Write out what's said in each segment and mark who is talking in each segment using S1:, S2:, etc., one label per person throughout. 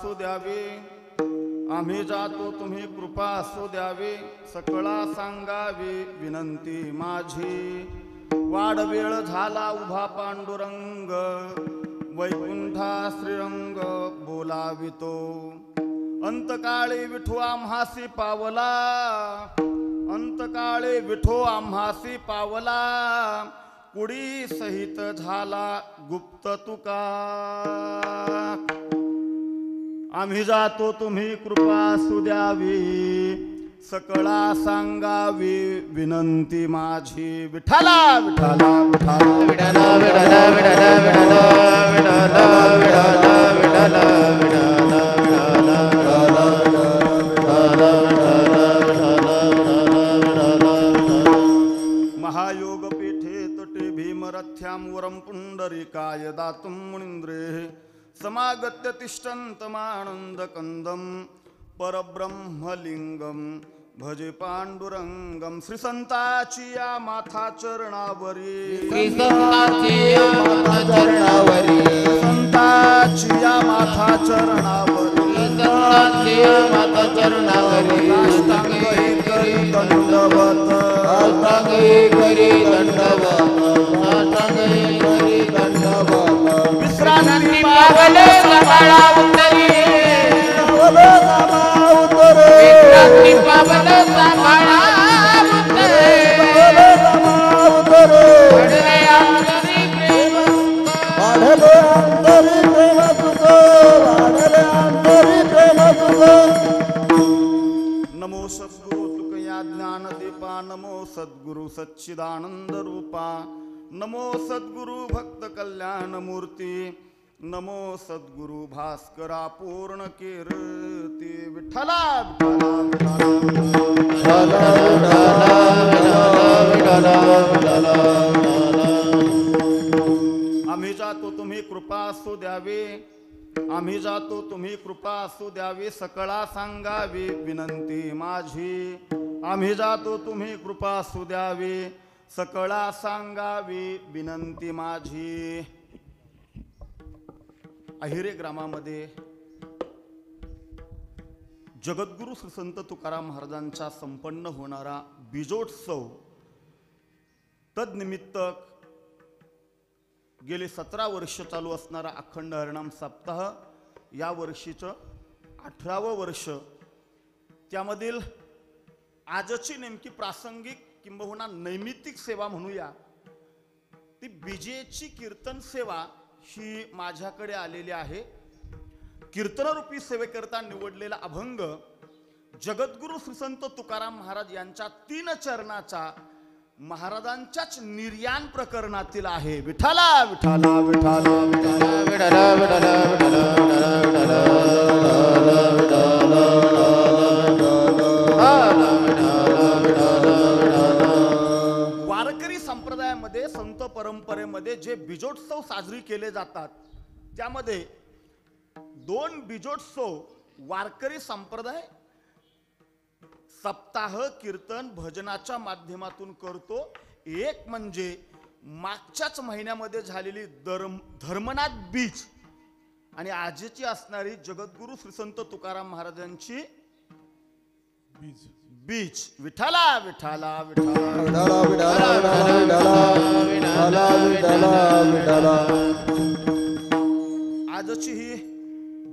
S1: असू द्यावी, आम्ही जातो तुम्ही कृपा असू द्यावी, सकळा सांगावी विनंती माझी। वाड वेळ झाला उभा पांडुरंग, वैकुंठा श्रीरंग बोलावितो। अंतकाळी विठू आम्हासी पावला, अंतकाळी विठू आम्हासी पावला, कुडी सहित झाला गुप्त तुका। आम्ही जातो तुम्ही कृपा असू द्यावी, सकळा सांगावी विनंती माझी। विठ्ठला विठ्ठला विठ्ठला विठ्ठला विठ्ठला विठ्ठला विठ्ठला विठ्ठला महायोग पीठे तटे भीमरथ्यां वरं पुंडरीकाय दातुं मुनीन्द्रे समागत्य तिष्ठन्तमानन्दकन्दं परब्रह्मलिंगं भजे पांडुरंगम। श्री संताची या माथा चरणावरी,
S2: श्री संताची या माथा चरणावरी,
S1: संताची या माथा चरणावरी,
S2: संताची या माथा चरणावरी।
S1: साष्टांगी करी दंडवत,
S2: साष्टांगी करी दंडवत, साष्टांगी करी दंडवत।
S1: विश्रांती
S2: पावले कमळा उत्तरी, विश्रांती पावले कमळा उत्तरे, पडले अंतरी प्रेम,
S3: वाढले अंतरी प्रेम तुझ, वाढले अंतरी प्रेम तुझ।
S1: नमो सद्गुरु तुकया ज्ञान दीपा, नमो सद्गुरु सच्चिदानंद रूपा, नमो सद्गुरु भक्त कल्याण मूर्ती, नमो सद्गुरु भास्करा पूर्ण कीर्ती। विठ्ठला आम्ही जातो तुम्ही कृपा असू द्यावी, आम्ही जातो तुम्ही कृपा असू द्यावी, सकळा सांगावी विनंती माझी। आम्ही जातो तुम्ही कृपा असू द्यावी, सकळा सांगावी विनंती माझी। अहिरे ग्रामामध्ये जगद्गुरु श्री संत तुकाराम महाराजांचा संपन्न होणारा बीजोत्सव, तद्निमित्त गेले 17 वर्ष चालू असणारा अखंड हरिनाम सप्ताह, या वर्षीचं 18वं वर्ष। त्यामधील आजची नेमकी प्रासंगिक किंबहुना नैमित्तिक सेवा म्हणूया, ती बीजेची कीर्तन सेवा ही माझ्याकडे आलेली आहे। कीर्तनरूपी सेवेकरता निवडलेला अभंग जगद्गुरु श्री संत तुकाराम महाराज यांच्या 3 चरणाचा महाराजांच्याच निर्याण प्रकरणातील आहे। विठ्ठला विठ्ठला विठ्ठला विठ्ठला विठ्ठला वारकरी संप्रदायामध्ये, संत परंपरेमध्ये जे बीजोत्सव साजरी केले जातात, त्यामध्ये 2 बीजोत्सव वारकरी संप्रदाय सप्ताह कीर्तन भजनाच्या माध्यमातून करतो। एक म्हणजे मागच्याच महिन्यामध्ये झालेली धर्मनाथ बीज आणि आजची असणारी जगद्गुरु श्री संत तुकाराम महाराजांची बीज। विठ्ठला विठ्ठला विठ्ठला आजची ही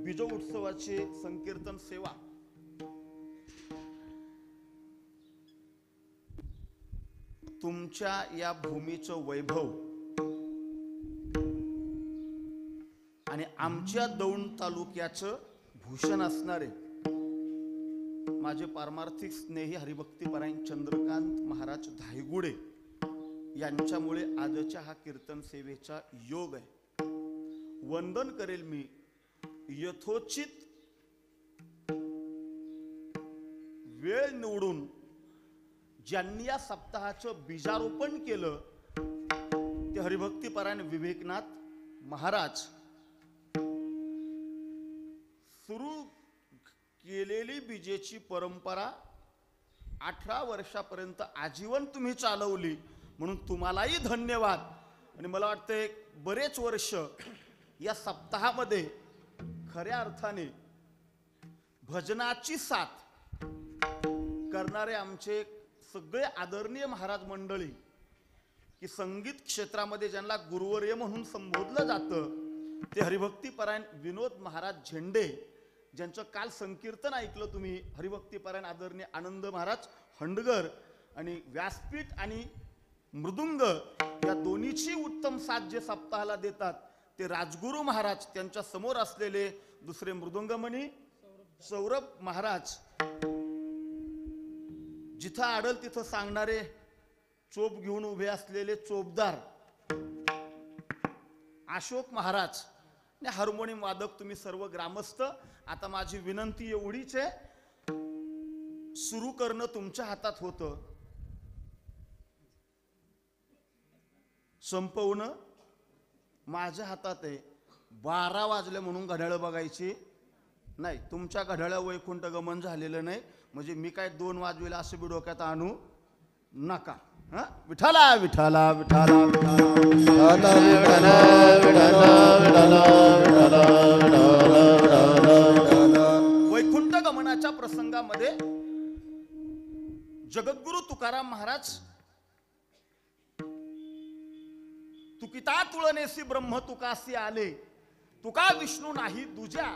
S1: बीज उत्सवाची संकीर्तन सेवा तुमच्या या भूमीचं वैभव आणि आमच्या दौंड तालुक्याचं भूषण असणारे माझे पारमार्थिक स्नेही हरिभक्तीपरायण चंद्रकांत महाराज धायगुडे यांच्यामुळे आजच्या हा कीर्तन सेवेचा योग आहे। वंदन करेल मी यथोचित वेळ निवडून ज्यांनी या सप्ताहाचं बीजारोपण केलं ते हरिभक्तीपरायण विवेकनाथ महाराज। सुरू केलेली बीजेची परंपरा 18 वर्षापर्यंत आजीवन तुम्ही चालवली, म्हणून तुम्हालाही धन्यवाद। आणि मला वाटतं बरेच वर्ष या सप्ताहामध्ये खऱ्या अर्थाने भजनाची साथ करणारे आमचे सगळे आदरणीय महाराज मंडळी, की संगीत क्षेत्रामध्ये ज्यांना गुरुवर्य म्हणून संबोधलं जातं, ते हरिभक्तीपरायण विनोद महाराज झेंडे, ज्यांचं काल संकीर्तन ऐकलं तुम्ही, हरिभक्तीपरायण आदरणीय आनंद महाराज हंडगर, आणि व्यासपीठ आणि मृदुंग या दोन्हीची उत्तम साथ जे सप्ताहाला देतात ते राजगुरू महाराज, त्यांच्या समोर असलेले दुसरे मृदुंगमणी सौरभ महाराज, जिथं आडल तिथं सांगणारे चोप घेऊन उभे असलेले चोपदार अशोक महाराज, आणि हार्मोनियम वादक तुम्ही सर्व ग्रामस्थ. आता माझी विनंती एवढीच आहे, सुरू करणं तुमच्या हातात होतं, संपवणं माझ्या हातात आहे. 12 वाजले म्हणून घड्याळ बघायची नाही. तुमच्या घड्याळा वैकुंठ गमन झालेलं नाही म्हणजे मी काय 2 वाजवेला असं बी डोक्यात आणू नका. हा, विठाला विठाला विठाला वैकुंठ गमनाच्या प्रसंगामध्ये जगद्गुरु तुकाराम महाराज, तुकिता तुळनेसी ब्रह्म तुकासी आले, तुका विष्णू नाही दुजा,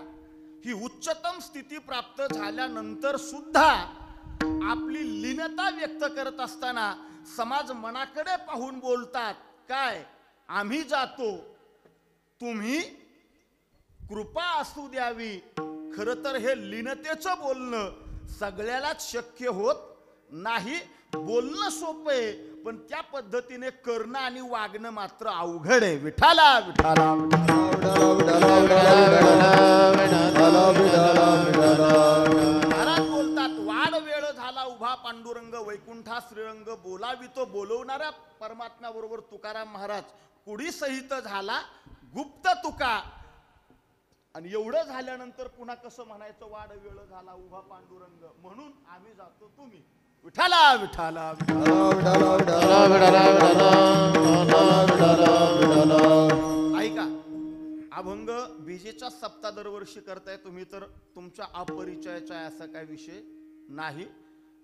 S1: ही उच्चतम स्थिती प्राप्त झाल्यानंतर सुद्धा आपली लीनता व्यक्त करत असताना समाज मनाकडे पाहून बोलतात काय, आम्ही जातो, तुम्ही कृपा असू द्यावी. खरं तर हे लीनतेचं बोलणं सगळ्यालाच शक्य होत नाही. बोलणं सोपं आहे, पण त्या पद्धतीने करणं आणि वागणं मात्र अवघड आहे. विठाला विठाला महाराज बोलतात, वाढ वेळ झाला उभा पांडुरंग, वैकुंठा श्रीरंग, बोलावितो बोलवणाऱ्या परमात्म्याबरोबर तुकाराम महाराज कुडी सहित झाला गुप्त तुका. आणि एवढं झाल्यानंतर पुन्हा कसं म्हणायचं, वाढ वेळ झाला उभा पांडुरंग, म्हणून आम्ही जातो, तुम्ही विठाला विठाला ऐका. अभंग बीजेचा सप्ताह दरवर्षी करताय तुम्ही, तर तुमच्या अपरिचयाचा असा काय विषय नाही.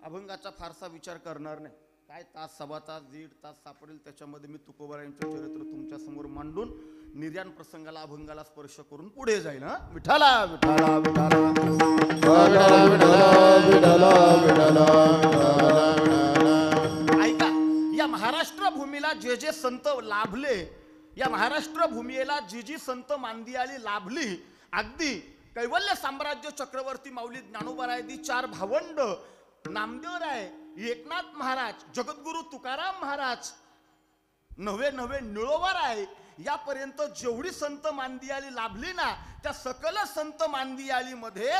S1: अभंगाचा फारसा विचार करणार नाही. काय तास, सव्वा तास, 1.5 तास सापडेल त्याच्यामध्ये मी तुकोबारायांचे चरित्र तुमच्या समोर मांडून निर्याण प्रसंगाला अभंगाला स्पर्श करून पुढे जाईल. हा, विठाला विठाला ऐका. या महाराष्ट्र भूमीला जे जे संत लाभले, या महाराष्ट्र भूमीला जी जी संत मांदियाळी लाभली, अगदी कैवल्य साम्राज्य चक्रवर्ती माऊली ज्ञानोबारायदी 4 भावंड, नामदेवराय, एकनाथ महाराज, जगद्गुरु तुकाराम महाराज, नवे निळोबाराय, यापर्यंत जेवढी संत मांदियाळी लाभली ना, त्या सकल संत मांदियाळीमध्ये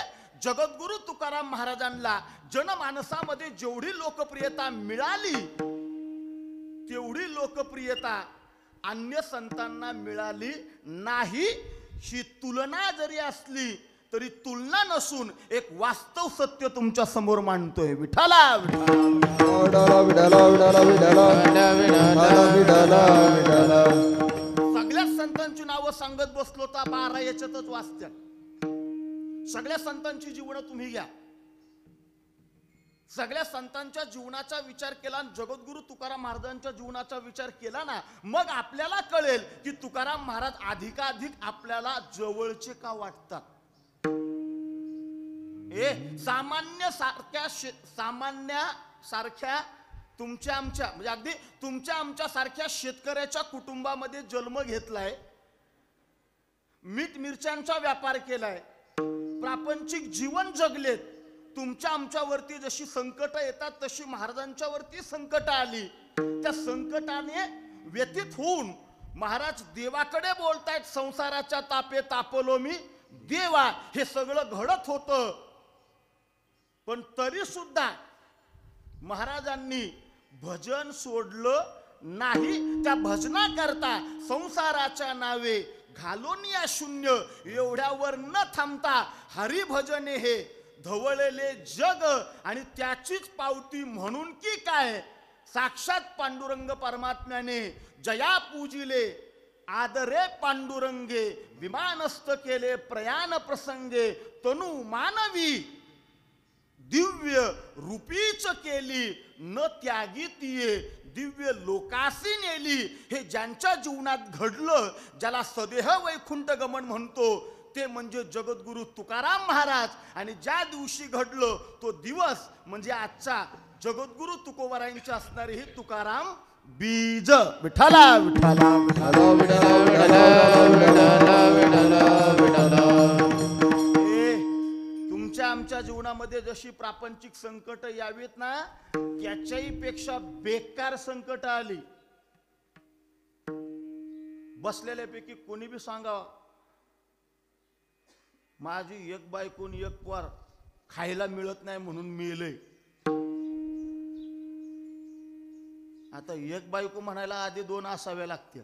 S1: जगद्गुरु तुकाराम महाराजांना जनमानसामध्ये जेवढी लोकप्रियता मिळाली, तेवढी लोकप्रियता अन्य संतांना मिळाली नाही. ही तुलना जरी असली तरी तुलना नसून एक वास्तव सत्य तुमच्या समोर मांडतोय. विठाला सगळ्या संतांची नावं सांगत बसलो तर 12 याच्यातच वाचत्यात. सगळ्या संतांची जीवन तुम्ही घ्या, सगळ्या संतांच्या जीवनाचा विचार केला, जगद्गुरु तुकाराम महाराजांच्या जीवनाचा विचार केला ना, मग आपल्याला कळेल की तुकाराम महाराज अधिकाधिक आपल्याला जवळचे का वाटतात. सामान्य सारख्या तुमच्या आमच्या, म्हणजे अगदी तुमच्या आमच्या सारख्या शेतकऱ्याच्या कुटुंबामध्ये जन्म घेतलाय, मीठ मिरच्यांचा व्यापार केलाय, प्रापंचिक जीवन जगलेत. तुमच्या आमच्यावरती जशी संकट येतात तशी महाराजांच्या वरती संकट आली. त्या संकटाने व्यथित होऊन महाराज देवाकडे बोलतायत, संसाराच्या तापे तापलो मी देवा. हे सगळं घडत होतं, पण तरी सुद्धा महाराजांनी भजन सोडलं नाही. त्या भजना करता संसाराच्या नावे घालून या शून्य एवढ्यावर न थांबता हरिभजने हे धवळलेले जग, आणि त्याचीच पावती म्हणून की काय, साक्षात पांडुरंग परमात्म्याने जया पूजिले, आदरे पांडुरंगे, विमानस्थ केले प्रयाण प्रसंगे, तनु मानवी दिव्य रूपीच केली न त्यागी तिये दिव्य लोकासी नेली. हे ज्यांच्या जीवनात घडलं, ज्याला सदेह वैकुंठ गमन म्हणतो, ते म्हणजे जगद्गुरु तुकाराम महाराज. आणि ज्या दिवशी घडलं तो दिवस म्हणजे आजचा जगद्गुरु तुकोबारायांचे असणारे हे तुकाराम बीज. विठाला विठाला तुमच्या आमच्या जीवनामध्ये जशी प्रापंचिक संकट यावीत ना, त्याच्याही पेक्षा बेकार संकट आली. बसलेल्यापैकी कोणी बी सांगा, माझी एक बायकोन एक पोर खायला मिळत नाही म्हणून मेलय. आता एक बायको म्हणायला आधी दोन असाव्या लागतील.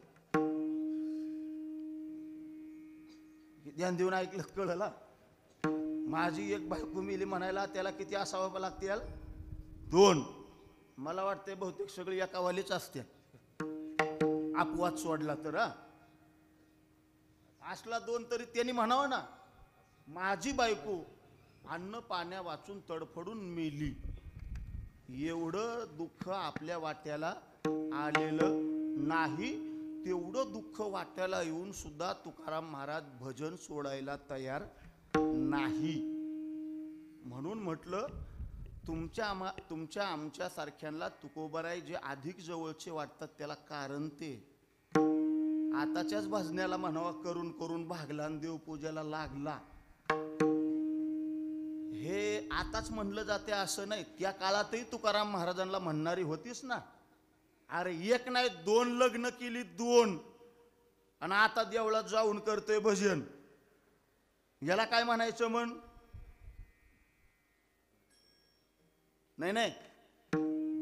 S1: ध्यान देऊन ऐकलं कळलं. माझी एक बायको मेली म्हणायला त्याला किती असावं लागतील? दोन. मला वाटते बहुतेक सगळी एका वालीच असते, अपवाद सोडला तर. असला दोन तरी त्यांनी म्हणावं ना, माझी बायको अन्न पाण्या वाचून तडफडून मेली. एवढं दुःख आपल्या वाट्याला आलेलं नाही. तेवढं दुःख वाट्याला येऊन सुद्धा तुकाराम महाराज भजन सोडायला तयार नाही. म्हणून म्हटलं तुमच्या आमच्या सारख्यांना तुकोबाराय जे अधिक जवळचे वाटतात त्याला कारण ते आताच्याच भजण्याला म्हणावा करून करून भागला आणि देवपूजेला लागला. हे आताच म्हणलं जाते असं नाही. त्या काळातही तुकाराम महाराजांना म्हणणारी होतीच ना. अरे एक नाही दोन लग्न केली, दोन, आणि आता देवळात जाऊन करतोय भजन. याला काय म्हणायचं? म्हण नाही नाही,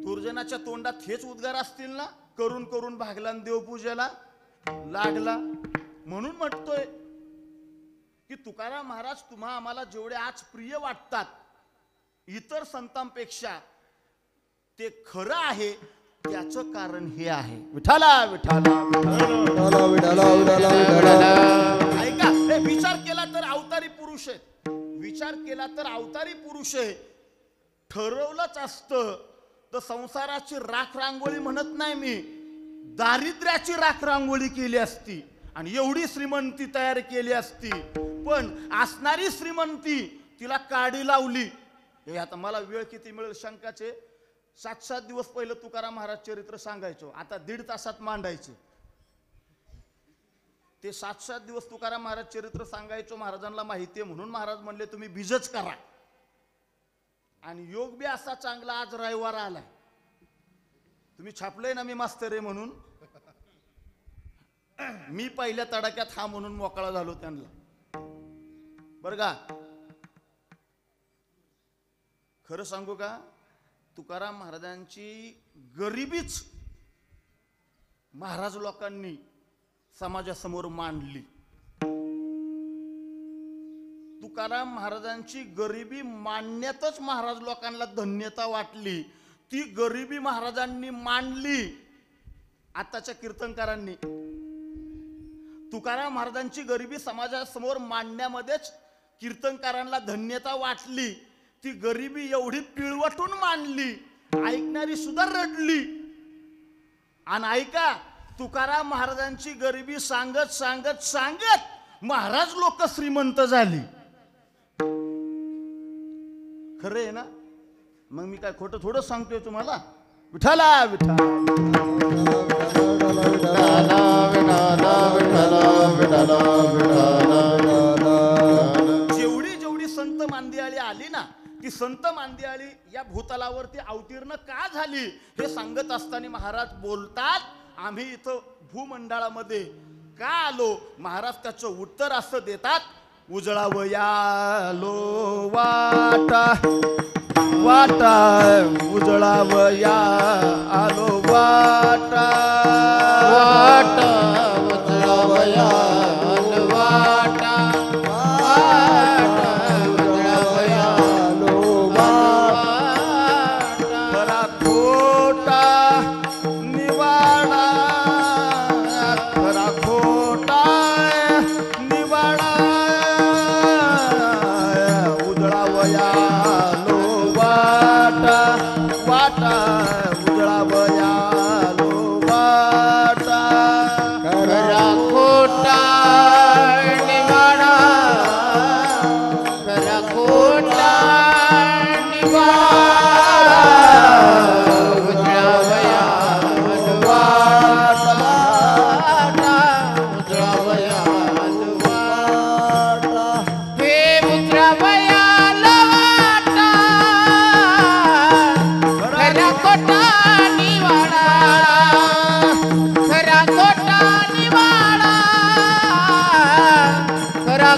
S1: दुर्जनाच्या तोंडात हेच उद्गार असतील ना, करून करून भागला आणि देवपूजेला लागला. म्हणून म्हणतोय की तुकाराम महाराज तुम्हा आम्हाला जेवढे आज प्रिय वाटतात इतर संतांपेक्षा, ते खरं आहे. त्याचं कारण हे आहे. विठाला विठाला ऐका, हे विचार केला तर अवतारी पुरुष आहे. विचार केला तर अवतारी पुरुष आहे. ठरवलंच असतं तर संसाराची राख रांगोळी म्हणत नाही मी, दारिद्र्याची राख रांगोळी केली असती आणि एवढी श्रीमंती तयार केली असती. पण असणारी श्रीमंती तिला काडी लावली. हे आता मला वेळ किती मिळेल शंकाचे. 7-7 दिवस पहिलं तुकाराम महाराज चरित्र सांगायचो, आता 1.5 तासात मांडायचे. ते 7-7 दिवस तुकाराम महाराज चरित्र सांगायचो. महाराजांना माहिती आहे म्हणून महाराज म्हणले तुम्ही बीजच करा. आणि योग बी असा चांगला, आज रविवार आलाय. तुम्ही छापलंय ना मी मास्तर आहे म्हणून. मी पहिल्या तडाक्यात हा म्हणून मोकळा झालो त्यांना, बरं का. खरं सांगू का, तुकाराम महाराजांची गरिबीच महाराज लोकांनी समाजासमोर मांडली. तुकाराम महाराजांची गरिबी मांडण्यातच महाराज लोकांना धन्यता वाटली. ती गरिबी महाराजांनी मांडली आताच्या कीर्तनकारांनी. तुकाराम महाराजांची गरिबी समाजासमोर मांडण्यामध्येच कीर्तनकारांना धन्यता वाटली. ती गरिबी एवढी पिळवटून मांडली, ऐकणारी सुद्धा रडली. आणि ऐका, तुकाराम महाराजांची गरिबी सांगत सांगत सांगत महाराज लोक श्रीमंत झाली. खरं आहे ना? मग मी काय खोटं थोडं सांगतोय तुम्हाला. विठाला विठाला जेवढी जेवढी संत मांदियाळी आली ना, ती संत मांदियाळी या भूतलावरती अवतीर्ण का झाली हे सांगत असताना महाराज बोलतात, आम्ही इथं भूमंडळामध्ये का आलो. महाराज त्याचं उत्तर असं देतात, उजळावयालो वाटा वाटा, उजळावया आलो वाटा
S2: वाटा, उजळावया आलो वाटा, वाटा, उजळावया आलो वाटा.
S1: खरा खोटा निवाडा, खरा खोटा निवाडा, उजळावया आलो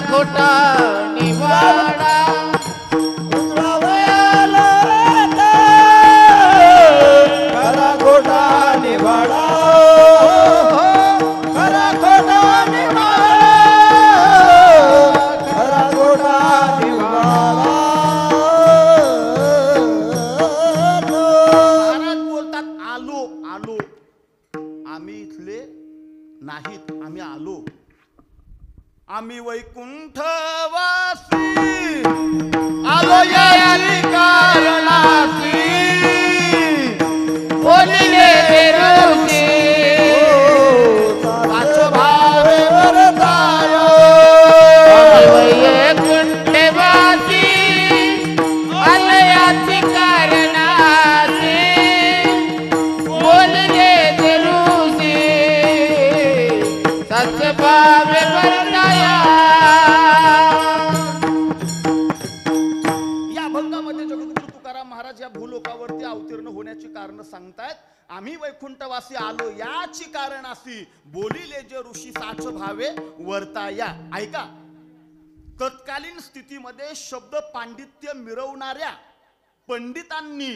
S2: खोटा निवाडा
S3: उतरावयाला आता खरा खोटा निभाडा खरा खोटा निभाडा खरा खोटा निभाडा
S1: महाराज बोलतात आलो आलो. आम्ही इथले नाहीत, आम्ही आलो. आम्ही वैकुंठवासी आलो याची कारणासी.
S2: बोलिले ऋषी
S1: साच भावे वरदाय.
S2: वैकुंठवासी आलयाची कारणासी. बोलले ऋषी सत्भावे वरदाया.
S1: या अभंगामध्ये जगद्गुरु तुकाराम महाराज या भूलोकावरती अवतीर्ण होण्याची कारण सांगतायत. आम्ही वैकुंठवासी आलो याची कारणासी. बोलिले जे ऋषी साच भावे वर्ताया. ऐका, तत्कालीन स्थितीमध्ये शब्द पांडित्य मिरवणाऱ्या पंडितांनी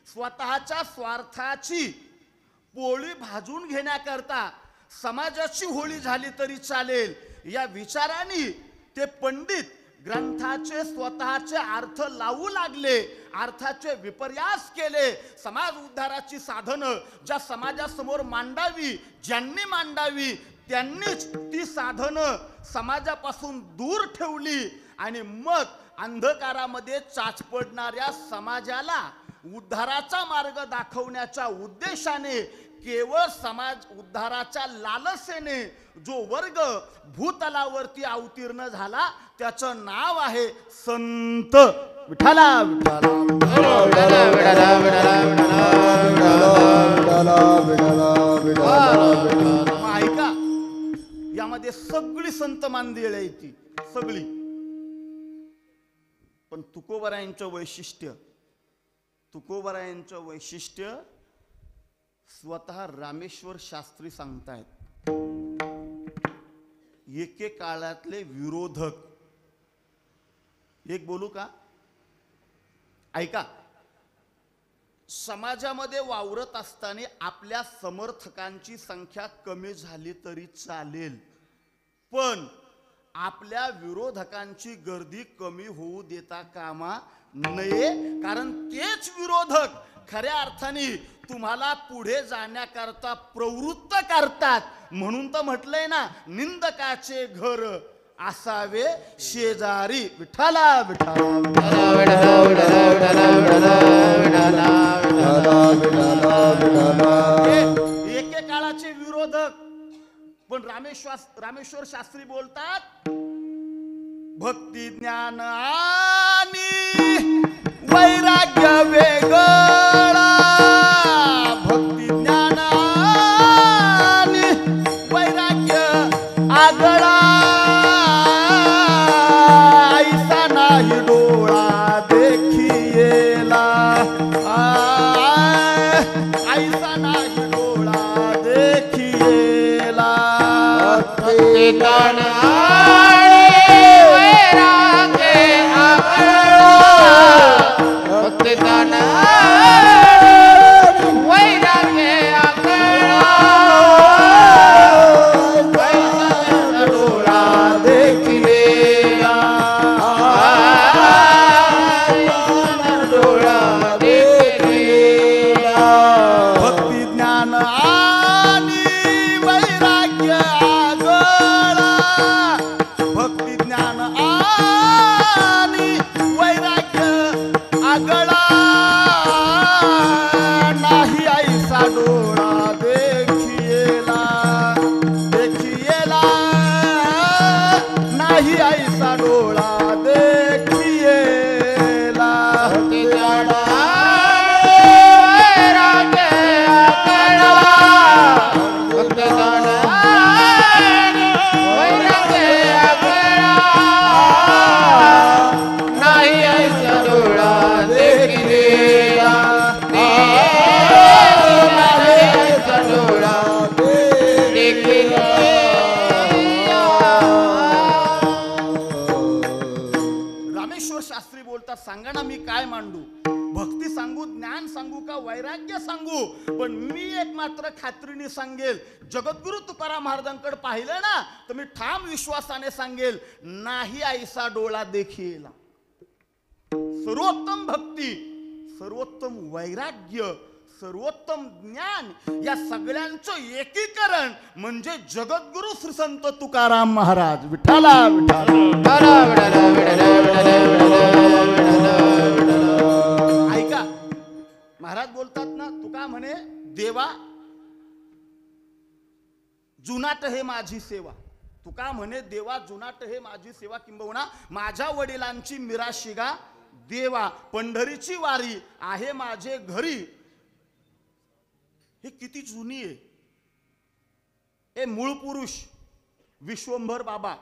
S1: स्वतःच्या स्वार्थाची पोळी भाजून घेण्याकरता समाजाची होळी झाली तरी चालेल या विचाराने ते पंडित ग्रंथाचे स्वतःचे अर्थ लावू लागले, अर्थाचे विपर्यास केले. समाज उद्धाराची साधनं ज्या समाजासमोर मांडावी, ज्यांनी मांडावी त्यांनीच ती साधनं समाजापासून दूर ठेवली आणि मग अंधकारामध्ये चाच पडणाऱ्या समाजाला उद्धाराचा मार्ग दाखवण्याच्या उद्देशाने केवळ समाज उद्धाराच्या लालसेने जो वर्ग भूतलावरती अवतीर्ण झाला त्याचं नाव आहे संत विठ्ठला विठ्ठला. ऐका, यामध्ये सगळी संत मानदेळ आहे ती सगळी. पण तुकोबरायांचं वैशिष्ट्य स्वतः रामेश्वर शास्त्री सांगतायत. एके काळातले विरोधक. एक बोलू का? ऐका, समाजामध्ये वावरत असताना आपल्या समर्थकांची संख्या कमी झाली तरी चालेल, पण आपल्या विरोधकांची गर्दी कमी होऊ देता कामा नये. कारण तेच विरोधक खऱ्या अर्थाने तुम्हाला पुढे जाण्याकरता प्रवृत्त करतात. म्हणून तर म्हटलंय ना, निंदकाचे घर असावे शेजारी. विठ्ठला एके काळाचे विरोधक. पण रामेश्वर शास्त्री बोलतात, भक्ती ज्ञान आणि वैराग्य वेगळा. भक्ती ज्ञान आणि वैराग्य आगळा. ऐसा नाही डोळा देखिएला. ऐसा नाही डोळा देखिएला.
S2: भक्ती ज्ञान
S1: सांगा ना, मी काय मांडू? भक्ती सांगू, ज्ञान सांगू का वैराग्य सांगू? पण मी एक मात्र खात्रीने सांगेल, जगद्गुरु तुकाराम महाराजांकडे पाहिलं ना तर मी ठाम विश्वासाने सांगेल, नाही ऐसा डोळा देखील. सर्वोत्तम भक्ती, सर्वोत्तम वैराग्य, सर्वोत्तम ज्ञान या सगळ्यांचं एकीकरण म्हणजे जगद्गुरु श्री संत तुकाराम महाराज. विठ्ठला विठ्ठला. ऐका, महाराज बोलतात ना, तुका म्हणे देवा जुनाट हे माझी सेवा. तुका म्हणे देवा जुनाट हे माझी सेवा, किंबहुना माझ्या वडिलांची मिराशिगा देवा, पंढरीची वारी आहे माझे घरी. हे किती जुनी आहे. हे मूळ पुरुष विश्वंभर बाबा,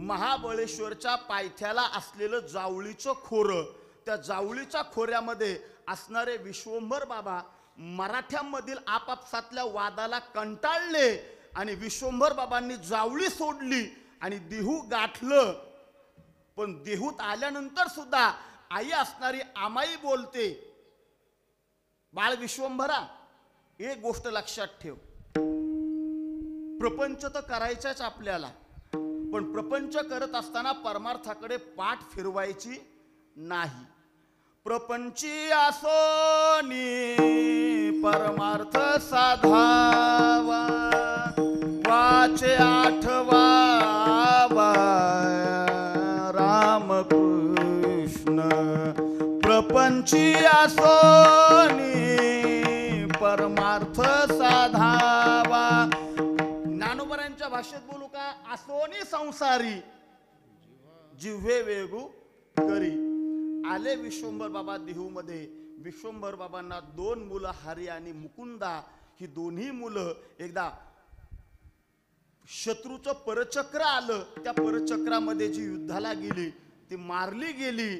S1: महाबळेश्वरच्या पायथ्याला असलेलं जावळीचं खोरं, त्या जावळीच्या खोऱ्यामध्ये असणारे विश्वंभर बाबा मराठ्यांमधील आपापसातल्या वादाला कंटाळले आणि विश्वंभर बाबांनी जावळी सोडली आणि देहू गाठलं. पण देहूत आल्यानंतर सुद्धा आई असणारी आमाई बोलते, बाळ विश्वंभरा एक गोष्ट लक्षात ठेव, प्रपंच तर करायचाच आपल्याला, पण प्रपंच करत असताना परमार्थाकडे पाठ फिरवायची नाही. प्रपंची आसोनी परमार्थ साधावा, वाचे आठवावा रामकृष्ण. प्रपंची आसोनी परमार्थ साधावा. ज्ञानोबरांच्या भाषेत बोलू का? आसोनी संसारी जिव्हे वेगू करी. आले विश्वंभर बाबा देहू मध्ये. विश्वंभर बाबांना 2 मुलं हरी आणि मुकुंदा. ही दोन्ही मुलं एकदा शत्रूचं परचक्र आलं, त्या परचक्रामध्ये जी युद्धाला गेली ती मारली गेली.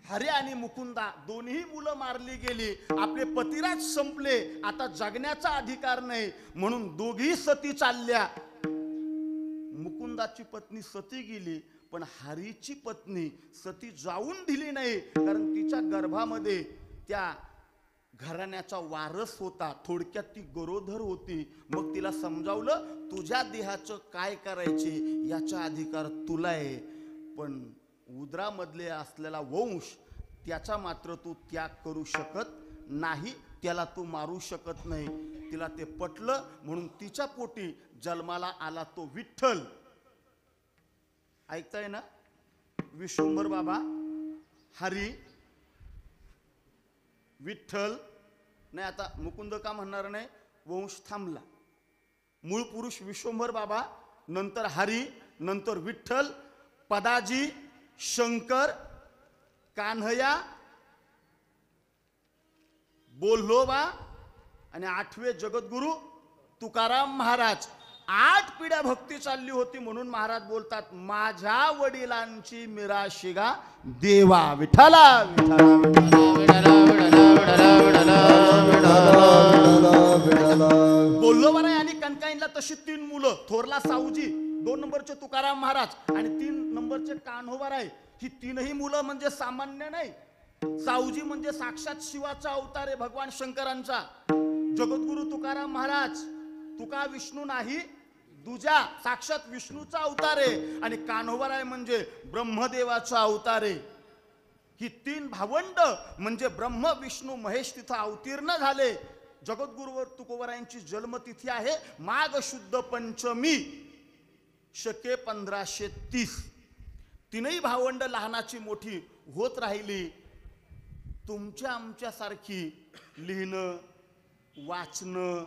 S1: हरी आणि मुकुंदा दोन्ही मुलं मारली गेली. आपले पतिराज संपले, आता जगण्याचा अधिकार नाही म्हणून दोघी सती चालल्या. मुकुंदाची पत्नी सती गेली, पण हरीची पत्नी सती जाऊन दिली नाही, कारण तिच्या गर्भामध्ये त्या घराण्याचा वारस होता. थोडक्यात ती गरोदर होती. मग तिला समजावलं, तुझ्या देहाचं काय करायचे याचा अधिकार तुला आहे, पण उदरामधले असलेला वंश त्याचा मात्र तू त्याग करू शकत नाही, त्याला तू मारू शकत नाही. तिला ते पटलं म्हणून तिच्या पोटी जन्माला आला तो विठ्ठल. ऐकताय ना? विश्वंभर बाबा, हरी, विठ्ठल. नाही आता मुकुंद का म्हणणार नाही, वंश थांबला. मूळ पुरुष विश्वंभर बाबा, नंतर हरी, नंतर विठ्ठल, पदाजी, शंकर, कान्हया, बोल्होबा आणि 8वे जगद्गुरु तुकाराम महाराज. 8 पिढ्या भक्ती चालली होती म्हणून महाराज बोलतात, माझ्या वडिलांची मिराशिगा देवा. विठ्ठला बोल्होबाराय आणि कणकाईनला तशी 3 मुलं. थोरला सावजी, 2 नंबरचे तुकाराम महाराज आणि 3 नंबरचे कान्होबाराय. ही 3ही मुलं म्हणजे सामान्य नाही. सावजी म्हणजे साक्षात शिवाचा अवतार आहे, भगवान शंकरांचा. जगद्गुरु तुकाराम महाराज, तुका विष्णू नाही दुजा, साक्षात विष्णूचा अवतार आहे. आणि कान्होबाराय म्हणजे ब्रह्मदेवाचा अवतार आहे. ही 3 भावंड म्हणजे ब्रह्म विष्णू महेश तिथं अवतीर्ण झाले. जगद्गुरुवर तुकोबारायांची जन्मतिथी आहे माघ शुद्ध पंचमी, शके 1530. 3ही भावंड लहानाची मोठी होत राहिली. तुमच्या आमच्या सारखी लिहिणं, वाचणं,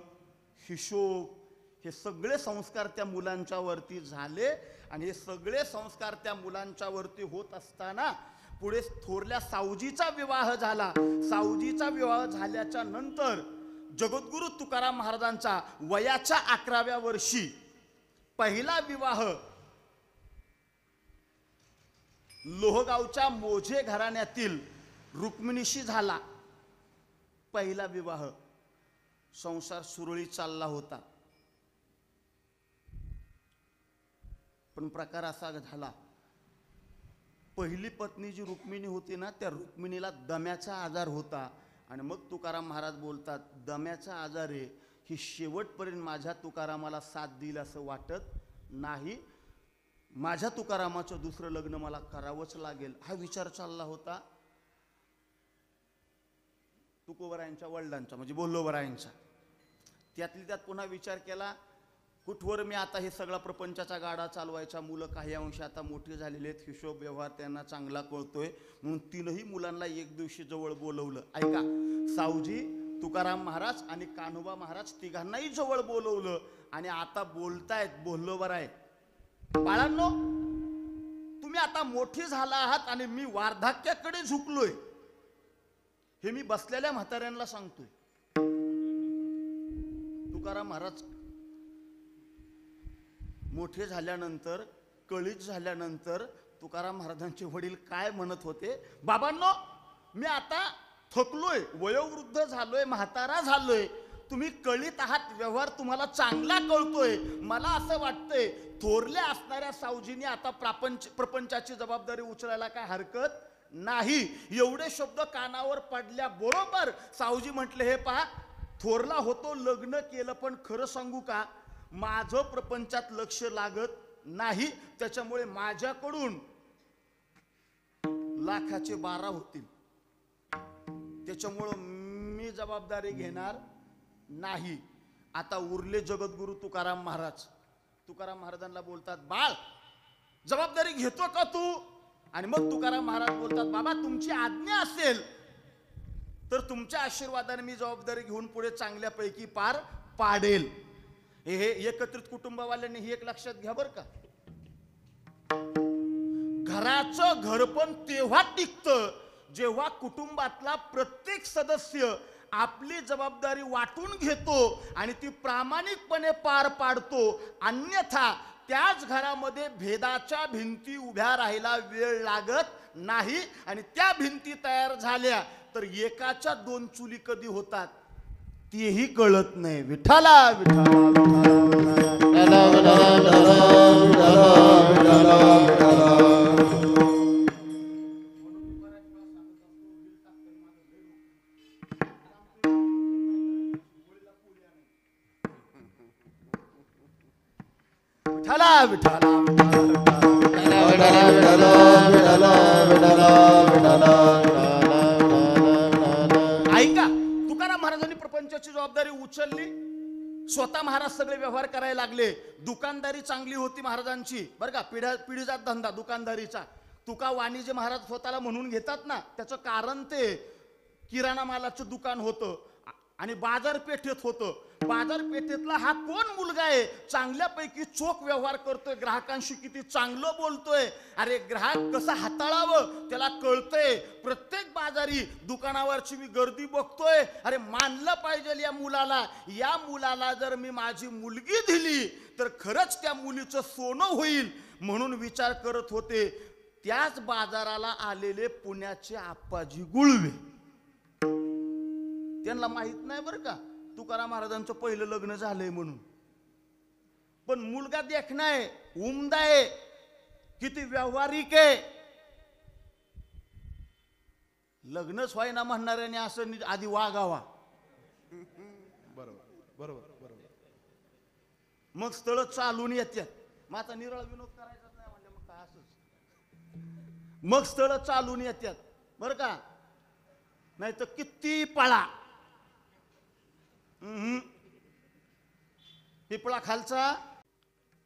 S1: हिशोब हे सगळे संस्कार त्या मुलांच्या वरती झाले. आणि हे सगळे संस्कार त्या मुलांच्या वरती होत असताना पुढे थोरल्या सावजीचा विवाह झाला. सावजीचा विवाह झाल्याच्या नंतर जगद्गुरु तुकाराम महाराजांचा वयाच्या 11व्या वर्षी पहिला विवाह लोहगावच्या मोझे घराण्यातील रुक्मिणीशी झाला. पहिला विवाह. संसार सुरळीत चालला होता, पण प्रकार असा झाला, पहिली पत्नी जी रुक्मिणी होती ना, त्या रुक्मिणीला दम्याचा आजार होता. आणि मग तुकाराम महाराज बोलतात, दम्याचा आजार आहे, ही शेवटपर्यंत माझ्या तुकारामाला साथ देईल असं वाटत नाही. माझ्या तुकारामाचं दुसरं लग्न मला करावंच लागेल, हा विचार चालला होता तुकोबरायांच्या वडिलांचा, म्हणजे बोल्लोबरायांचा. त्यातली त्यात पुन्हा विचार केला, कुठवर मी आता हे सगळा प्रपंचाचा गाडा चालवायचा. मुलं काही अंश आता मोठी झालेली आहेत, हिशोब व्यवहार त्यांना चांगला कळतोय. म्हणून तीनही मुलांना एक दिवशी जवळ बोलवलं. ऐका, सावजी, तुकाराम महाराज आणि कान्होबा महाराज तिघांनाही जवळ बोलवलं. आणि आता बोलतायत बोल्लोबराय, बाळांनो, तुम्ही आता मोठी झाला आहात आणि मी वार्धक्याकडे झुकलोय, हे मी बसलेल्या म्हाताऱ्यांना सांगतोय. तुकाराम महाराज मोठे झाल्यानंतर, कळीत झाल्यानंतर तुकाराम महाराजांचे वडील काय म्हणत होते, बाबांनो, मी आता थकलोय, वयोवृद्ध झालोय, म्हातारा झालोय, तुम्ही कळीत आहात, व्यवहार तुम्हाला चांगला कळतोय, मला असं वाटतंय थोरल्या असणाऱ्या सावजीने आता प्रपंचाची जबाबदारी उचलायला काय हरकत नाही. एवढे शब्द कानावर पडल्या बरोबर सावजी म्हटले, हे पहा, थोरला होतो, लग्न केलं, पण खरं सांगू का, माझं प्रपंचात लक्ष लागत नाही, त्याच्यामुळे माझ्याकडून लाखाचे 12 होतील, त्याच्यामुळं मी जबाबदारी घेणार नाही. आता उरले जगद्गुरु तुकाराम महाराज. तुकाराम महाराजांना बोलतात, बाळ, जबाबदारी घेतो का तू? आणि मग तुकाराम महाराज बोलतात, बाबा, तुमची आज्ञा असेल तर तुमच्या आशीर्वादाने मी जबाबदारी घेऊन पुढे चांगल्यापैकी पार पाडेल. हे एकत्रित कुटुंबवाल्यांनी ही एक लक्षात घ्या बरं का, घराचं घरपण तेव्हा टिकतं जेव्हा कुटुंबातला प्रत्येक सदस्य आपली जबाबदारी वाटून घेतो आणि ती प्रामाणिकपणे पार पाडतो. अन्यथा त्याच घरामध्ये भेदाच्या भिंती उभ्या राहायला वेळ लागत नाही. आणि त्या भिंती तयार झाल्या तर एकाच्या 2 चुली कधी होतात तेही कळत नाही. विठ्ठला विठ्ठला ऐका, तुकाराम महाराजांनी प्रपंचाची जबाबदारी उचलली. स्वतः महाराज सगळे व्यवहार करायला लागले. दुकानदारी चांगली होती महाराजांची बरं का, पिढीजात धंदा दुकानदारीचा. तुका वाणिज्य महाराज स्वतःला म्हणून घेतात ना, त्याचं कारण ते किराणा मालाचं दुकान होतं आणि बाजारपेठेत होतं. बाजारपेठेतला हा कोण मुलगा आहे, चांगल्यापैकी चोख व्यवहार करतोय, ग्राहकांशी किती चांगलं बोलतोय. अरे ग्राहक कसं हाताळावं त्याला कळतंय. प्रत्येक बाजारी दुकानावरची मी गर्दी बघतोय, अरे मानलं पाहिजे या मुलाला. या मुलाला जर मी माझी मुलगी दिली तर खरंच त्या मुलीचं सोनं होईल म्हणून विचार करत होते. त्याच बाजाराला आलेले पुण्याचे आप्पाजी गुळवे, त्यांना माहित नाही बरं का तुकाराम महाराजांचं पहिलं लग्न झालंय म्हणून. पण मुलगा देखणा आहे, उमदा आहे, किती व्यावहारिक आहे. लग्नच व्हायना म्हणणाऱ्याने असं आधी वागावा,
S2: बरोबर बरोबर बरोबर.
S1: मग स्थळ चालून येतात. मग आता निराळ विनोद करायचा नाही म्हणजे मग काय असंच, मग स्थळ चालून येतात बरं का. नाही तर किती पळा. पिपळा खालचा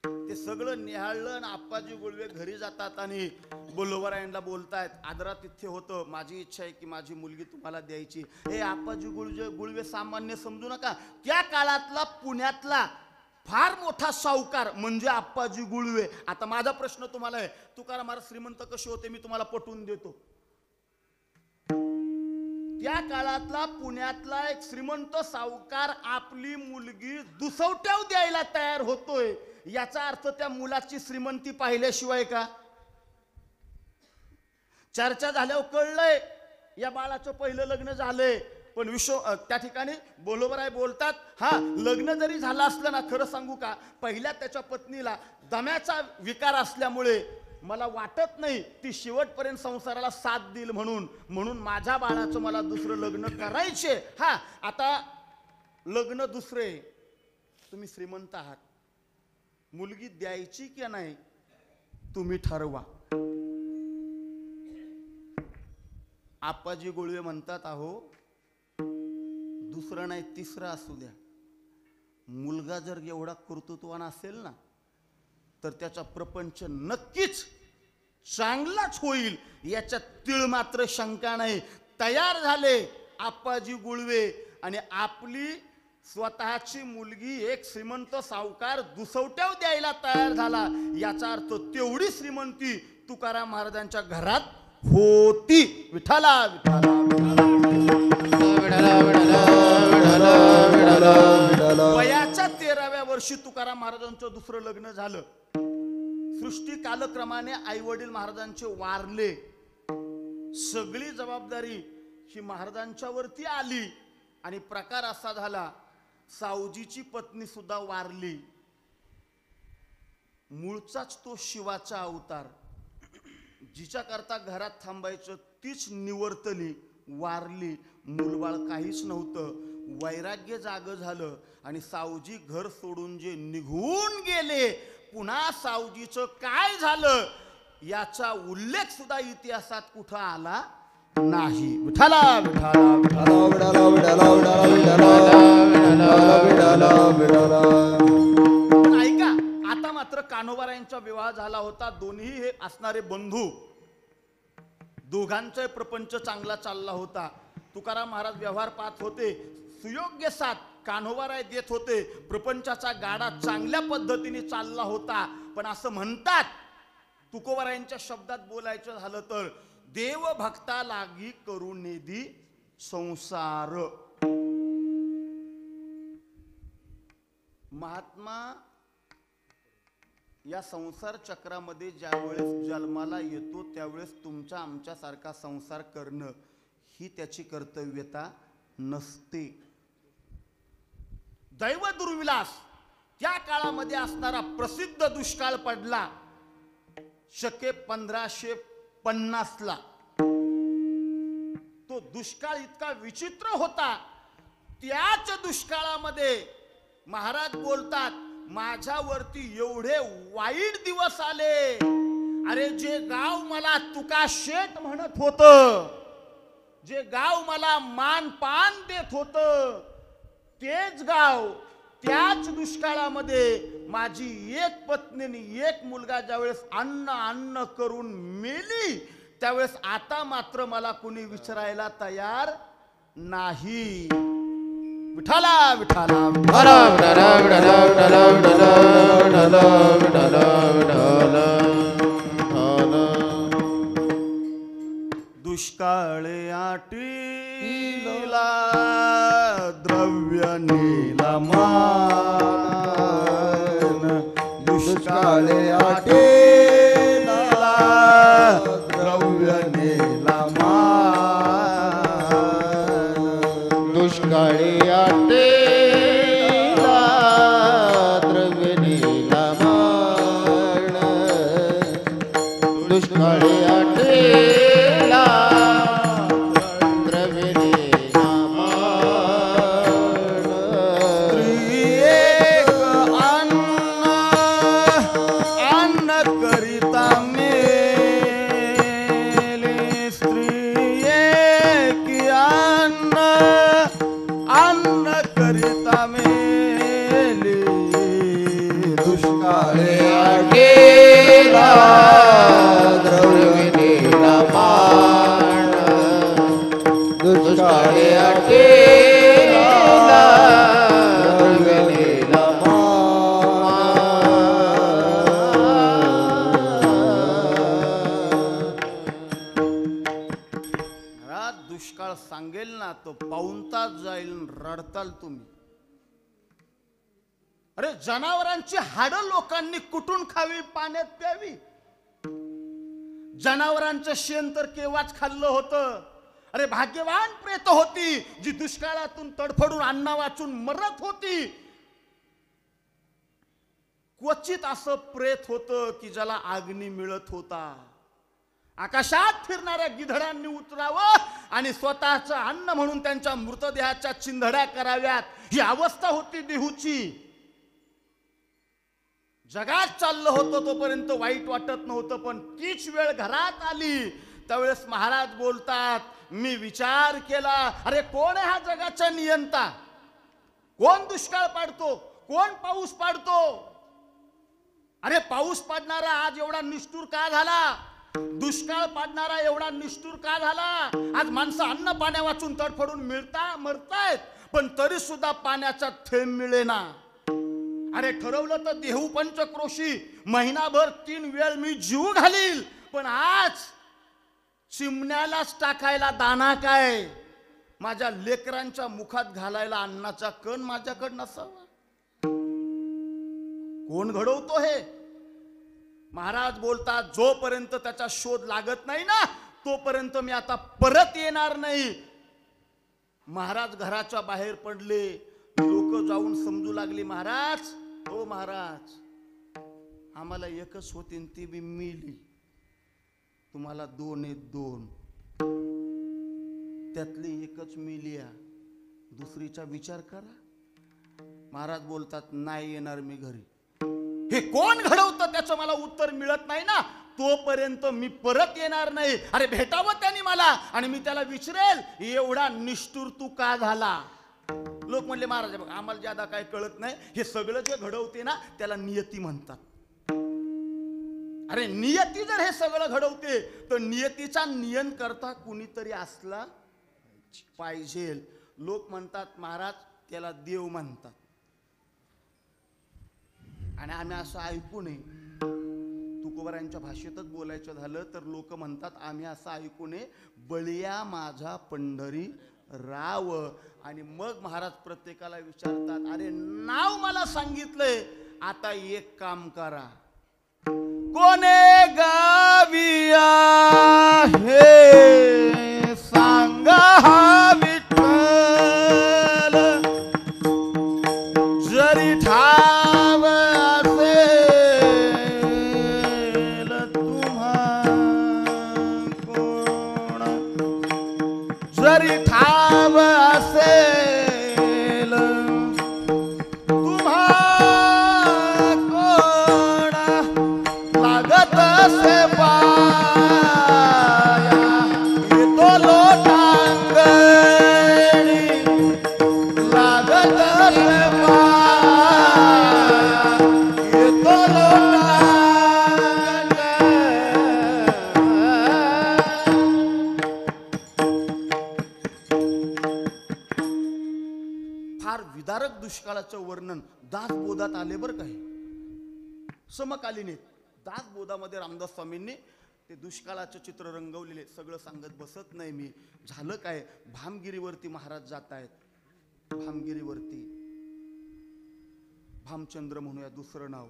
S1: ते सगळं निहाळलं आणि आप्पाजी गुळवे घरी जातात आणि बोल्लोबरायांना बोलतायत, आदरातिथ्य होतं, माझी इच्छा आहे की माझी मुलगी तुम्हाला द्यायची. हे आप्पाजी गुळवे सामान्य समजू नका. त्या काळातला पुण्यातला फार मोठा सावकार म्हणजे आप्पाजी गुळवे. आता माझा प्रश्न तुम्हाला आहे, तुकाराम महाराज श्रीमंत कसे होते मी तुम्हाला पटवून देतो. त्या काळातला पुण्यातला एक श्रीमंत सावकार आपली मुलगी दुसवट्याव द्यायला तयार होतोय, याचा अर्थ त्या मुलाची श्रीमंती पाहिल्याशिवाय का. चर्चा झाल्यावर कळलंय या बाळाचं पहिलं लग्न झालंय. पण त्या ठिकाणी बोल्लोबराय बोलतात, हा लग्न जरी झालं असलं ना, खरं सांगू का, पहिल्या त्याच्या पत्नीला दम्याचा विकार असल्यामुळे मला वाटत नाही ती शेवटपर्यंत संसाराला साथ देईल म्हणून माझ्या बाळाचं मला दुसरं लग्न करायचे. हा, आता लग्न दुसरे, तुम्ही श्रीमंत आहात, मुलगी द्यायची की नाही तुम्ही ठरवा. आप्पाजी गोळवे म्हणतात, अहो दुसरं नाही तिसरं असू द्या, मुलगा जर एवढा कर्तृत्वान असेल ना तर त्याचा प्रपंच नक्कीच चांगलाच होईल, याच्यात तीळ मात्र शंका नाही. तयार झाले आप्पाजी गुळवे आणि आपली स्वतःची मुलगी एक श्रीमंत सावकार दुसवट्याव द्यायला तयार झाला. याचा अर्थ तेवढी श्रीमंती तुकाराम महाराजांच्या घरात होती. विठाला विठाला वयाच्या 13व्या वर्षी तुकाराम महाराजांचं दुसरं लग्न झालं. सृष्टी कालक्रमाने आई वडील महाराजांचे वारले. सगळी जबाबदारी ही महाराजांच्या वरती आली आणि प्रकार असा झाला, सावजीची पत्नी सुद्धा वारली. मूळचाच तो शिवाचा अवतार, जिच्या करता घरात थांबायचं तीच निवर्तली, वारली. मूलबाळ काहीच नव्हतं. वैराग्य जाग झालं आणि सावजी घर सोडून जे निघून गेले, पुन्हा सावजीचं काय झालं याचा उल्लेख सुद्धा इतिहासात कुठं आला नाही. विठाला पण ऐका, आता मात्र कान्होबारायांचा विवाह झाला होता. दोन्ही हे असणारे बंधू, दोघांचा प्रपंच चांगला चालला होता. तुकाराम महाराज व्यवहार पाहत होते, सुयोग्य साथ कान्होबाराय देत होते. प्रपंचाचा गाडा चांगल्या पद्धतीने चालला होता. पण असं म्हणतात, तुकोबारायांच्या शब्दात बोलायचं झालं तर, देव भक्ता लागी करू नेदी संसार. महात्मा या संसार चक्रामध्ये ज्यावेळेस जन्माला येतो त्यावेळेस तुमच्या आमच्यासारखा संसार करणं ही त्याची कर्तव्यता नसते. दैव दुर्विलास त्या काळामध्ये असणारा प्रसिद्ध दुष्काळ पडला शके 1550ला. तो दुष्काळ इतका विचित्र होता. त्याच दुष्काळामध्ये महाराज बोलतात, माझ्यावरती एवढे वाईट दिवस आले. अरे जे गाव मला तुका शेट म्हणत होत, जे गाव मला मान पान देत होत, तेच गाव त्याच दुष्काळामध्ये माझी एक पत्नी आणि एक मुलगा ज्यावेळेस अन्न करून मेली, त्यावेळेस आता मात्र मला कुणी विचारायला तयार नाही. विठाला विठाला दुष्काळे आटीला द्रव्य नीलमान, दुष्काळे आटीला द्रव्य नीलमान,
S2: दुष्काळी आटेला द्रव्य नीलमान, दुष्काळी आटेला द्रव्य नीलमान.
S1: स्त्री एक अन्न करिता मेली, स्त्री एक अन्न करिता मेली, दुष्काळे
S2: आटेला द्रव्य नीलमान, दुष्काळी आटेला द्रव्य
S1: घरात दुष्काळ सांगेल ना तो पाऊण तास जाईल, रडताल तुम्ही. अरे जनावरांची हाडं लोकांनी कुठून खावी, पाण्यात प्यावी? जनावरांचं शेण तर केव्हाच खाल्लं होतं. अरे भाग्यवान प्रेत होती जी दुष्काळातून तडफडून अन्ना वाचून मरत होती. क्वचित असं प्रेत होतं की ज्याला अग्नी मिळत होता. आकाशात फिरणाऱ्या गिधडांनी उतरावं आणि स्वतःचं अन्न म्हणून त्यांच्या मृतदेहाच्या चिंधड्या कराव्यात, ही अवस्था होती देहूची. जगात चाललं होतं तोपर्यंत वाईट वाटत नव्हतं, पण तीच वेळ घरात आली त्यावेळेस महाराज बोलतात, मी विचार केला, अरे कोण आहे हा जगाचा नियंता? कोण दुष्काळ पाडतो? कोण पाऊस पाडतो? अरे पाऊस पाडणारा आज एवढा निष्ठुर का झाला? दुष्काळ पाडणारा एवढा निष्ठुर का झाला? आज माणसं अन्न पाण्या वाचून तडफडून मरतायत, पण तरी सुद्धा पाण्याचा थेंब मिळेना. अरे ठरवलं तर देहू पंचक्रोशी महिनाभर 3 वेळ मी जीव घालील, पण आज चिमण्यालाच टाकायला दाना काय? माझ्या लेकरांच्या मुखात घालायला अन्नाचा कण माझ्याकडे नसावा. कोण घडवतो हे? महाराज बोलतात, जोपर्यंत त्याचा शोध लागत नाही ना तोपर्यंत मी आता परत येणार नाही. महाराज घराच्या बाहेर पडले. लोक जाऊन समजू लागली, महाराज, हो महाराज, आम्हाला एकच होती ती बी मिली, तुम्हाला 2 आहेत 2, त्यातली एकच मिलिया, दुसरीचा विचार करा. महाराज बोलतात, नाही येणार मी घरी. हे कोण घडवतं त्याचं मला उत्तर मिळत नाही ना तोपर्यंत मी परत येणार नाही. अरे भेटावं त्यांनी मला आणि मी त्याला विचारेल, एवढा निष्ठुर तू का झाला? लोक म्हणले, महाराज बघ, आम्हाला ज्यादा काय कळत नाही, हे सगळं जे घडवते ना त्याला नियती म्हणतात. अरे नियती जर हे सगळं घडवते तर नियतीचा नियन करता कुणीतरी असला पाहिजे. लोक म्हणतात, महाराज त्याला देव म्हणतात. आणि आम्ही असं ऐकू नये, तुकोबारांच्या भाषेतच बोलायचं झालं तर लोक म्हणतात, आम्ही असं ऐकू नये, बळिया माझा पंढरी राव. आणि मग महाराज प्रत्येकाला विचारतात, अरे नाव मला सांगितलंय, आता एक काम करा, कोणे गावी आहे सांगा हा विठ्ठल, जरी ठाव असेल तुम्हा कोण, जरी ठाव असेल तुम्हा कोण, लागत असे पाया येतो लोटांगणी, लागत असे पाया येतो फार विदारक दुष्काळाचं वर्णन दासबोधात आले बरं काय. समकालीन दासबोधामध्ये रामदास स्वामींनी ते दुष्काळाचं चित्र रंगवलेले. सगळं सांगत बसत नाही मी. झालं काय, भामगिरीवरती महाराज जात आहेत. भामगिरीवरती भामचंद्र म्हणूया दुसरं नाव.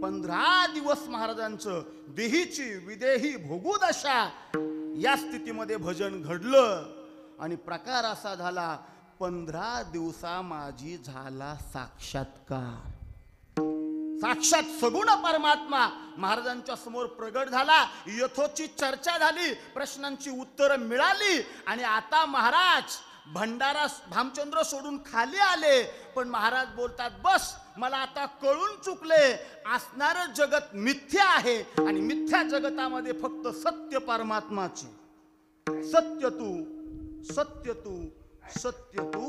S1: 15 दिवस महाराजांचं देहीची विदेही भोगू दशा या स्थितीमध्ये भजन घडलं आणि प्रकार असा झाला, 15 दिवसा माझी झाला साक्षात्कार. साक्षात सगुण परमात्मा महाराजांच्या समोर प्रगट झाला. यथोचित चर्चा झाली, प्रश्नांची उत्तरं मिळाली आणि आता महाराज भंडारा भामचंद्र सोडून खाली आले. पण महाराज बोलतात, बस मला आता कळून चुकले, असणारं जगत मिथ्या आहे आणि मिथ्या जगतामध्ये फक्त सत्य परमात्माचे. सत्य तू, सत्य तू, सत्य तू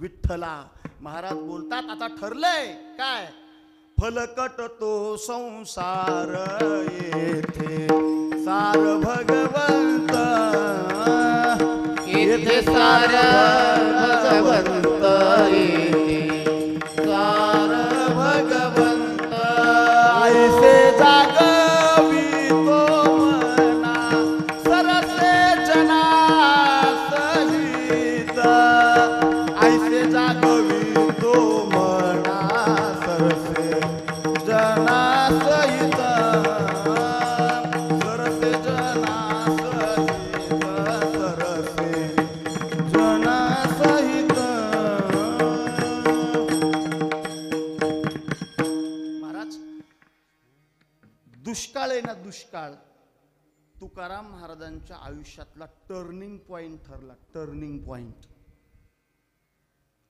S1: विठ्ठला. महाराज बोलतात, आता ठरलंय काय, फलकट तो संसार येथे सार भगवंत,
S2: येथे सार भगवंत, येथे
S1: सार भगवंत. ऐसे जागवी तो मना सरसे जना सहित, ऐसे जागवी तो मना सरसे जना सहित, सरसे जना सहित, सरसे जना सहित. दुष्काळ आहे ना, दुष्काळ तुकाराम महाराजांच्या आयुष्यातला टर्निंग पॉइंट ठरला. Turning point.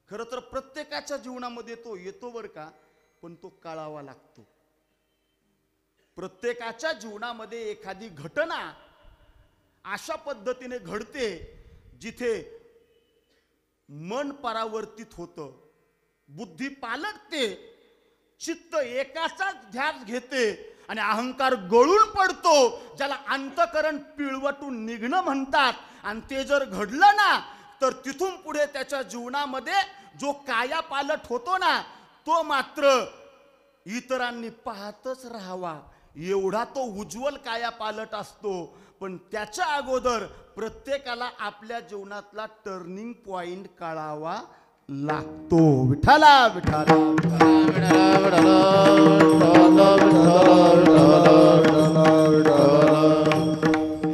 S1: खरं तर प्रत्येकाच्या जीवनामध्ये तो येतो बरं का, पण तो कळावा लागतो. प्रत्येकाच्या जीवनामध्ये एखादी घटना अशा पद्धतीने घडते जिथे मन परावर्तित होतं, बुद्धी पालटते, चित्त एकाचाच ध्यास घेते आणि अहंकार गळून पडतो, ज्याला अंतःकरण पिळवटून निघणं म्हणतात. आणि ते जर घडलं ना, तर तिथून पुढे त्याच्या जीवनामध्ये जो कायापालट होतो ना, तो मात्र इतरांनी पाहतच राहावा एवढा तो उज्ज्वल कायापालट असतो. पण त्याच्या अगोदर प्रत्येकाला आपल्या जीवनातला टर्निंग पॉइंट कळावा लागतो. विठाला विठाला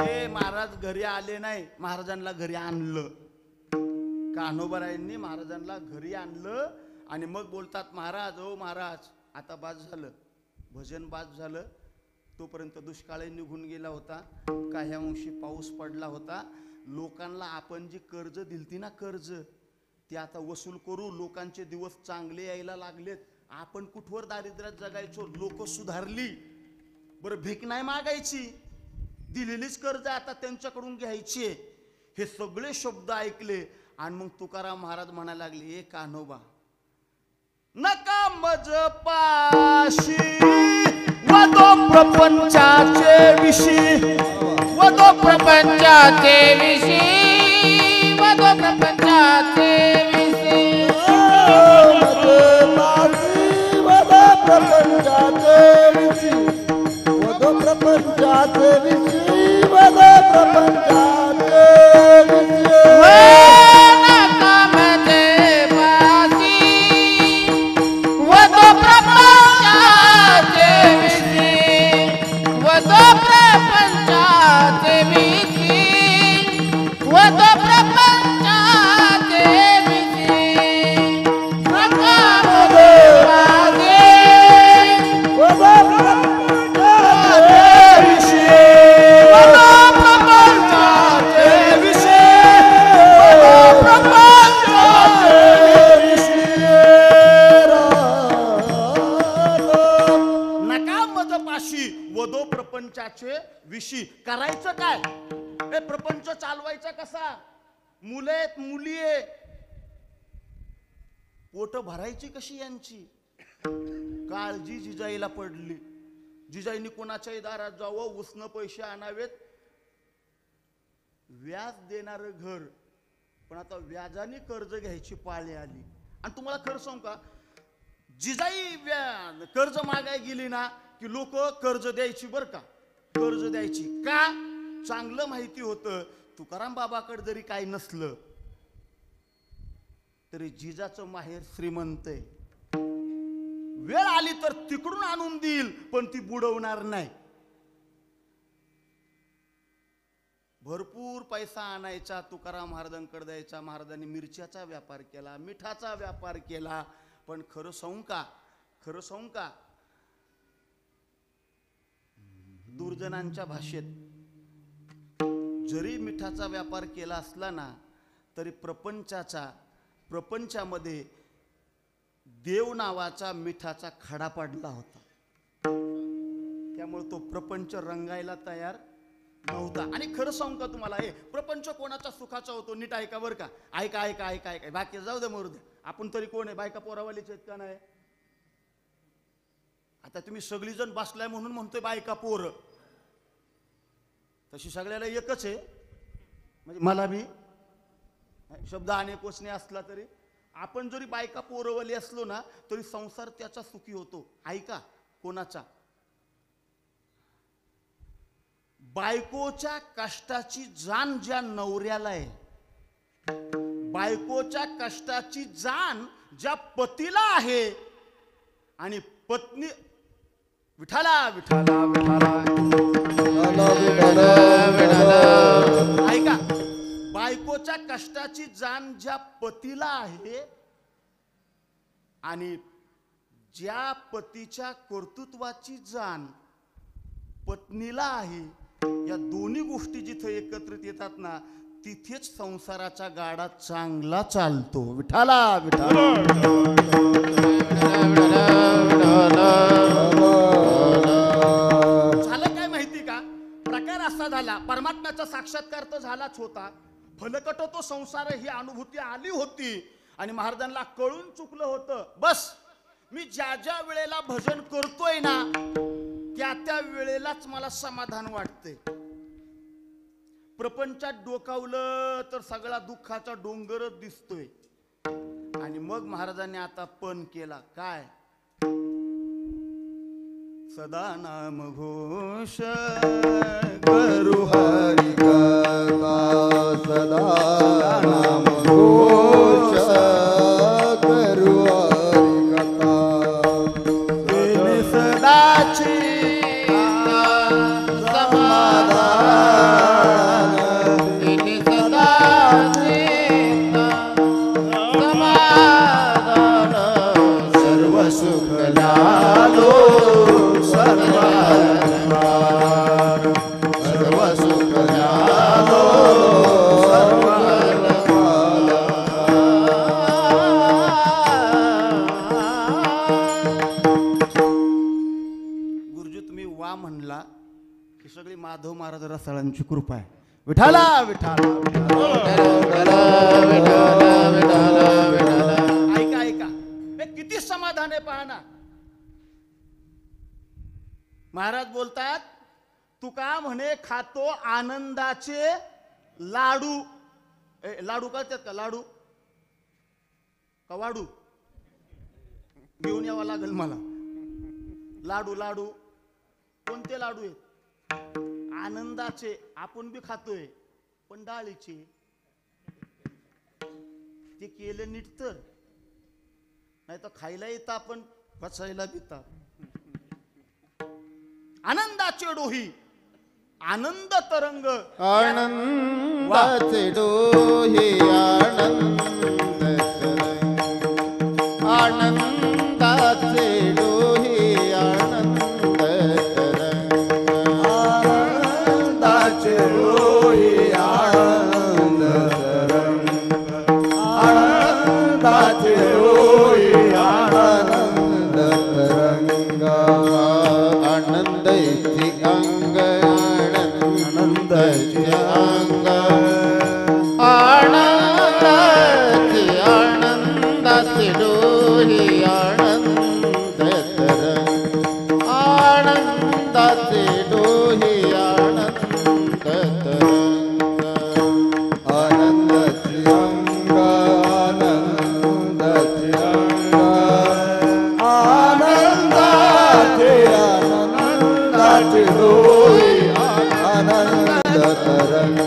S1: हे महाराज घरी आले नाही, महाराजांना घरी आणलं. कान्होबारायांनी महाराजांना घरी आणलं आणि मग बोलतात, महाराज ओ महाराज आता बाद झालं, भजन बाद झालं. तोपर्यंत दुष्काळही निघून गेला होता, काही अंशी पाऊस पडला होता. लोकांना आपण जी कर्ज दिलती ना, कर्ज ते आता वसूल करू. लोकांचे दिवस चांगले यायला लागलेत. आपण कुठवर दारिद्र्यात जगायचो, लोक सुधारली. बरं भीक नाही मागायची, दिलेलीच कर्ज आता त्यांच्याकडून घ्यायची. हे सगळे शब्द ऐकले आणि मग तुकाराम महाराज म्हणायला लागले, ए कान्होबा नका मज पाशी वदो प्रपंचाचे विषयी,
S2: वदो प्रपंचाचे विषयी, वदो प्रपंचाचे विषयी.
S3: प्रपंचाचे विषयी, वदो प्रपंचाचे विषयी, वदो प्रपंचाचे विषयी.
S1: विषयी करायचं काय, हे प्रपंच चालवायचा कसा, मुले आहेत मुली आहे, पोट भरायची कशी यांची. काळजी जिजाईला पडली. जिजाईनी कोणाच्याही दारात जावं, उसनं पैसे आणावेत, व्याज देणारं घर, पण आता व्याजाने कर्ज घ्यायची पाळी आली. आणि तुम्हाला खरं सांगू का, जिजाई कर्ज मागाय गेली ना की लोक कर्ज द्यायची. बरं का, कर्ज द्यायची का, चांगलं माहिती होतं तुकाराम बाबाकडे जरी काही नसलं तरी जिजाचं माहेर श्रीमंत आहे, वेळ आली तर तिकडून आणून देईल, पण ती बुडवणार नाही. भरपूर पैसा आणायचा, तुकाराम महाराजांकडे द्यायचा. महाराजांनी मिरच्याचा व्यापार केला, मिठाचा व्यापार केला. पण खरं सांगू का, दुर्जनांच्या भाषेत जरी मिठाचा व्यापार केला असला ना, तरी प्रपंचामध्ये देव नावाचा मिठाचा खडा पडला होता. त्यामुळे तो प्रपंच रंगायला तयार नव्हता. आणि खरं सांगू का तुम्हाला, हे प्रपंच कोणाचा सुखाचा होतो, नीट ऐका बरं का. ऐका बाकी जाऊ दे मरू दे. आपण तरी कोण आहे, बायका पोरावालीच आहेत का नाही. आता तुम्ही सगळीजण बसलाय म्हणून म्हणतोय बायका पोर, तशी सगळ्याला एकच आहे. म्हणजे मला बी शब्द अनेक वचने असला तरी, आपण जरी बायका पोरवली असलो ना तरी संसार त्याचा सुखी होतो. ऐका कोणाचा, बायकोच्या कष्टाची जाण ज्या नवऱ्याला आहे, बायकोच्या कष्टाची जाण ज्या पतीला आहे, आणि पत्नी विठाला विठाला ऐका, बायकोच्या कष्टाची जाण ज्या पतीला आहे आणि ज्या पतीच्या कर्तृत्वाची जाण पत्नीला आहे, या दोन्ही गोष्टी जिथे एकत्रित येतात ना तिथेच संसाराचा गाडा चांगला चालतो. विठाला विठाला. झालं काय माहिती का, प्रकार असा झाला, परमात्म्याचा साक्षात्कार तर झालाच होता, फलकट तो संसार ही अनुभूती आली होती आणि महाराजांना कळून चुकलं होतं. बस मी ज्या ज्या वेळेला भजन करतोय ना त्या त्या वेळेलाच मला समाधान वाटते. प्रपंचात डोकावलं तर सगळा दुःखाचा डोंगरच दिसतोय. आणि मग महाराजांनी आता पण केला काय, सदा नाम घोष
S3: करू हरि कथा, सदा नाम घोष करू हरि कथा.
S1: सदाची माधव महाराज रसाळांची कृपा आहे. विठाला विठाला. ऐका ऐका, हे किती समाधान आहे पहा ना. महाराज बोलतात, तुका म्हणे खातो आनंदाचे लाडू. लाडू करतात का, लाडू का वाडू घेऊन यावा लागेल मला. लाडू लाडू कोणते लाडू आहेत, आनंदाचे. आपण बी खातोय पण डाळीचे. ते केले नीट तर, नाही तर खायला येतं आपण बसायला बिता. आनंदाचे डोही, आनंद तरंग,
S3: आनंदाचे डोही आनंद तरंग, आनंदाचे डोही आनंद तरंग, आनंदाचे डोही आनंद तरंग, आनंदाचे डोही आनंद तरंग, आनंदाची अंग आनंदाची अंग, आनंदाची आनंदाची डोही आनंद तरंग, आनंदाची डोही आनंद तरंग, आनंदाची अंग आनंदाची अंग, आनंदाची आनंदाची डोही आनंद तरंग,